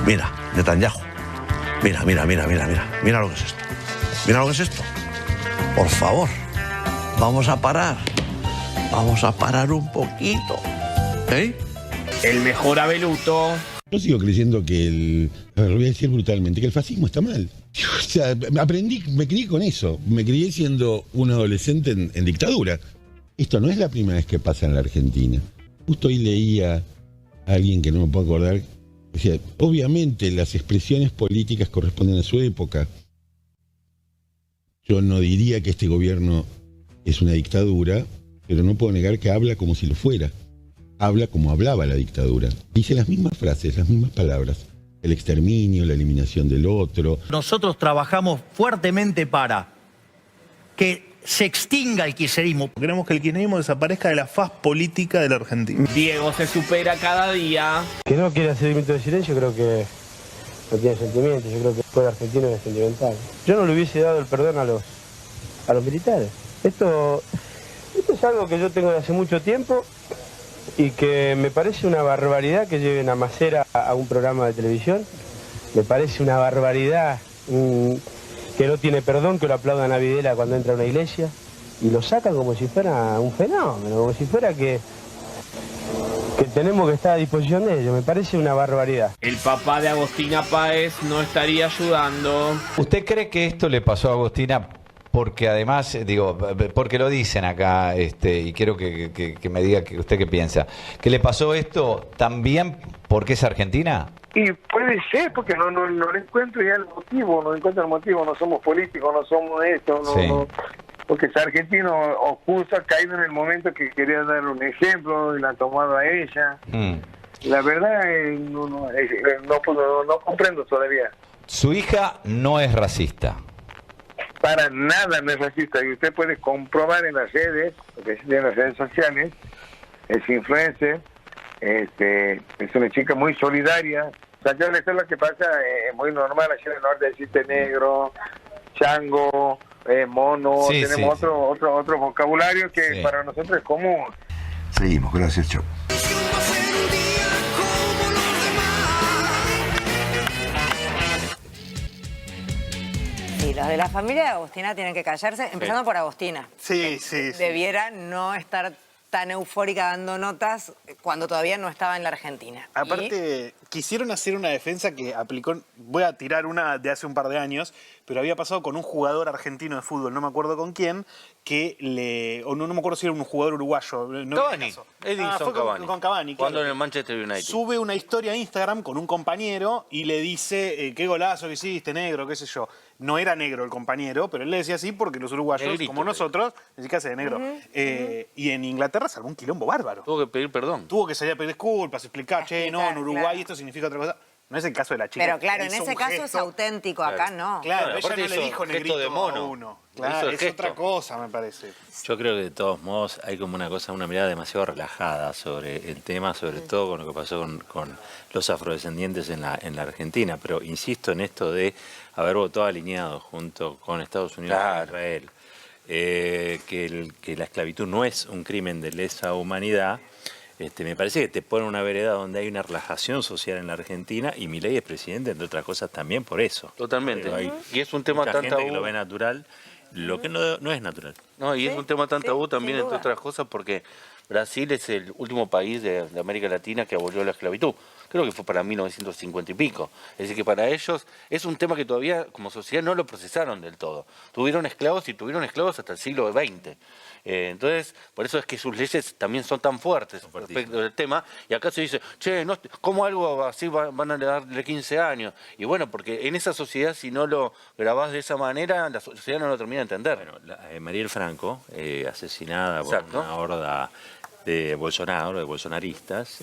mira, Netanyahu. Mira, mira, mira, mira, mira. Mira lo que es esto. Mira lo que es esto. Por favor, vamos a parar. Vamos a parar un poquito. ¿Eh? El mejor Abeluto. Yo sigo creyendo que a ver, lo voy a decir brutalmente, que el fascismo está mal. O sea, me crié con eso. Me crié siendo un adolescente en dictadura. Esto no es la primera vez que pasa en la Argentina. Justo hoy leía a alguien que no me puedo acordar. O sea, obviamente las expresiones políticas corresponden a su época. Yo no diría que este gobierno es una dictadura, pero no puedo negar que habla como si lo fuera. Habla como hablaba la dictadura. Dice las mismas frases, las mismas palabras. El exterminio, la eliminación del otro. Nosotros trabajamos fuertemente para que se extinga el kirchnerismo. Queremos que el kirchnerismo desaparezca de la faz política de la Argentina. Diego se supera cada día. Que no quiere hacer minuto de silencio, creo que no tiene sentimientos. Yo creo que el pueblo argentino es sentimental. Yo no le hubiese dado el perdón a los militares. Esto es algo que yo tengo de hace mucho tiempo y que me parece una barbaridad que lleven a Macera a un programa de televisión. Me parece una barbaridad que no tiene perdón, que lo aplaudan a Videla cuando entra a una iglesia y lo sacan como si fuera un fenómeno, como si fuera que tenemos que estar a disposición de ellos. Me parece una barbaridad. El papá de Agostina Páez no estaría ayudando. ¿Usted cree que esto le pasó a Agostina porque además, digo, porque lo dicen acá, y quiero que me diga que usted qué piensa, que le pasó esto también porque es argentina? Y puede ser, porque no le encuentro ya el motivo, no somos políticos, no somos esto, porque es argentino oculto, ha caído en el momento que quería dar un ejemplo y la ha tomado a ella. La verdad, no comprendo todavía. Su hija no es racista. Para nada no es racista, y usted puede comprobar en las redes, porque en las redes sociales, es influencer, es una chica muy solidaria. O sea, yo le sé lo que pasa, es muy normal allá en el norte decirte negro, chango, mono, Sí, tenemos sí, otro vocabulario que para nosotros es común. Seguimos, gracias, chao. Sí, los de la familia de Agostina tienen que callarse, empezando por Agostina. Sí. Debiera no estar tan eufórica dando notas cuando todavía no estaba en la Argentina. Aparte, quisieron hacer una defensa que aplicó, voy a tirar una de hace un par de años, pero había pasado con un jugador argentino de fútbol, no me acuerdo con quién, no me acuerdo si era un jugador uruguayo. Cavani, Edinson Cavani. Con Cavani, Cuando en el Manchester United. Sube una historia a Instagram con un compañero y le dice, qué golazo que hiciste, negro, qué sé yo. No era negro el compañero, pero él le decía así porque los uruguayos, Negrito, como nosotros, ni siquiera se de negro. Y en Inglaterra salvó un quilombo bárbaro. Tuvo que pedir perdón. Tuvo que salir a pedir disculpas, explicar, no, en Uruguay esto significa otra cosa. No es el caso de la chica. Pero claro, en ese caso es auténtico, acá no. Claro, ella no le dijo negrito de mono. a uno. Claro, es otra cosa, me parece. Yo creo que de todos modos hay como una mirada demasiado relajada sobre el tema, sobre todo con lo que pasó con los afrodescendientes en la Argentina. Pero insisto en esto de haber votado alineado junto con Estados Unidos y Israel, que la esclavitud no es un crimen de lesa humanidad. Me parece que te pone una vereda donde hay una relajación social en la Argentina y Milei es presidente, entre otras cosas, también por eso. Totalmente. Hay Y es un tema mucha tan gente tabú. que lo ve natural, lo que no es natural. No, y es un tema tan tabú también, entre otras cosas, porque Brasil es el último país de América Latina que abolió la esclavitud. Creo que fue para 1950 y pico. Es decir, que para ellos es un tema que todavía como sociedad no lo procesaron del todo. Tuvieron esclavos hasta el siglo XX. Entonces, por eso es que sus leyes también son tan fuertes respecto del tema. Y acá se dice, che, no, ¿cómo algo así van a darle 15 años? Y bueno, porque en esa sociedad, si no lo grabás de esa manera, la sociedad no lo termina de entender. Bueno, Mariel Franco, asesinada por una horda de Bolsonaro, de bolsonaristas,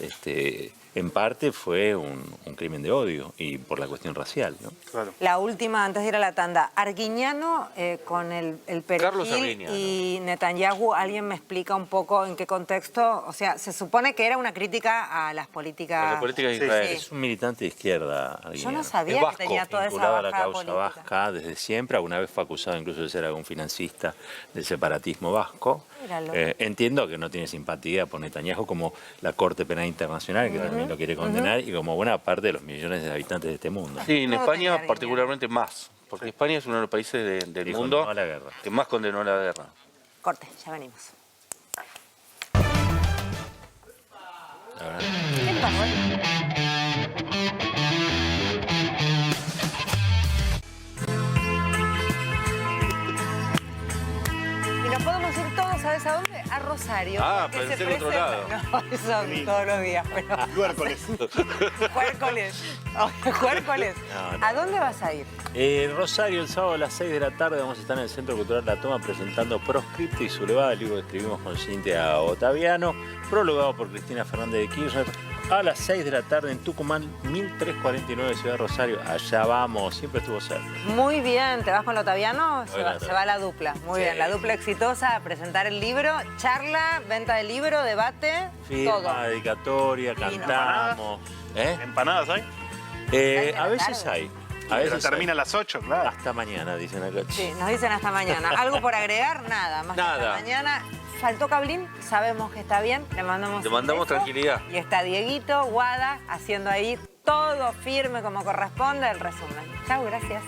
en parte fue un crimen de odio y por la cuestión racial, ¿no? Claro. La última, antes de ir a la tanda. Arguiñano con el Carlos perejil Arguiñano. y Netanyahu, ¿alguien me explica un poco en qué contexto? O sea, se supone que era una crítica a las políticas... A la política de Israel. Es un militante de izquierda. Yo no sabía que tenía toda esa vinculado a la bajada causa política. vasca desde siempre. Alguna vez fue acusado incluso de ser algún financista del separatismo vasco. Míralo. Entiendo que no tiene simpatía por Netanyahu como la Corte Penal Internacional, que también lo quiere condenar, y como buena parte de los millones de habitantes de este mundo. Sí, en España particularmente más, porque España es uno de los países del mundo que más condenó la guerra. Corte, ya venimos. Y nos podemos ir todos, ¿sabes a dónde? A Rosario. Ah, porque pensé se en otro presenta- lado. No, eso todos los días, pero... Juércoles. Juércoles. Juércoles. ¿A dónde vas a ir? En Rosario, el sábado a las 6 de la tarde, vamos a estar en el Centro Cultural La Toma presentando Proscripto y Sublevada, el libro que escribimos con Cintia Ottaviano, prologado por Cristina Fernández de Kirchner, a las 6 de la tarde en Tucumán, 1349, Ciudad de Rosario. Allá vamos, siempre estuvo cerca. Muy bien, ¿te vas con Ottaviano? Se Bueno, va la dupla. Muy bien, la dupla exitosa a presentar el libro, charla, venta del libro, debate, todo. Firma, dedicatoria, cantamos. ¿Empanadas hay? A veces hay. A veces termina a las 8, claro. Hasta mañana, dicen acá. Sí, nos dicen hasta mañana. ¿Algo por agregar? Nada, más que hasta Nada. mañana. Faltó Cablín, sabemos que está bien, le mandamos Le un mandamos beso. tranquilidad. Y está Dieguito, Guada, haciendo ahí todo firme como corresponde el resumen. Chau, gracias.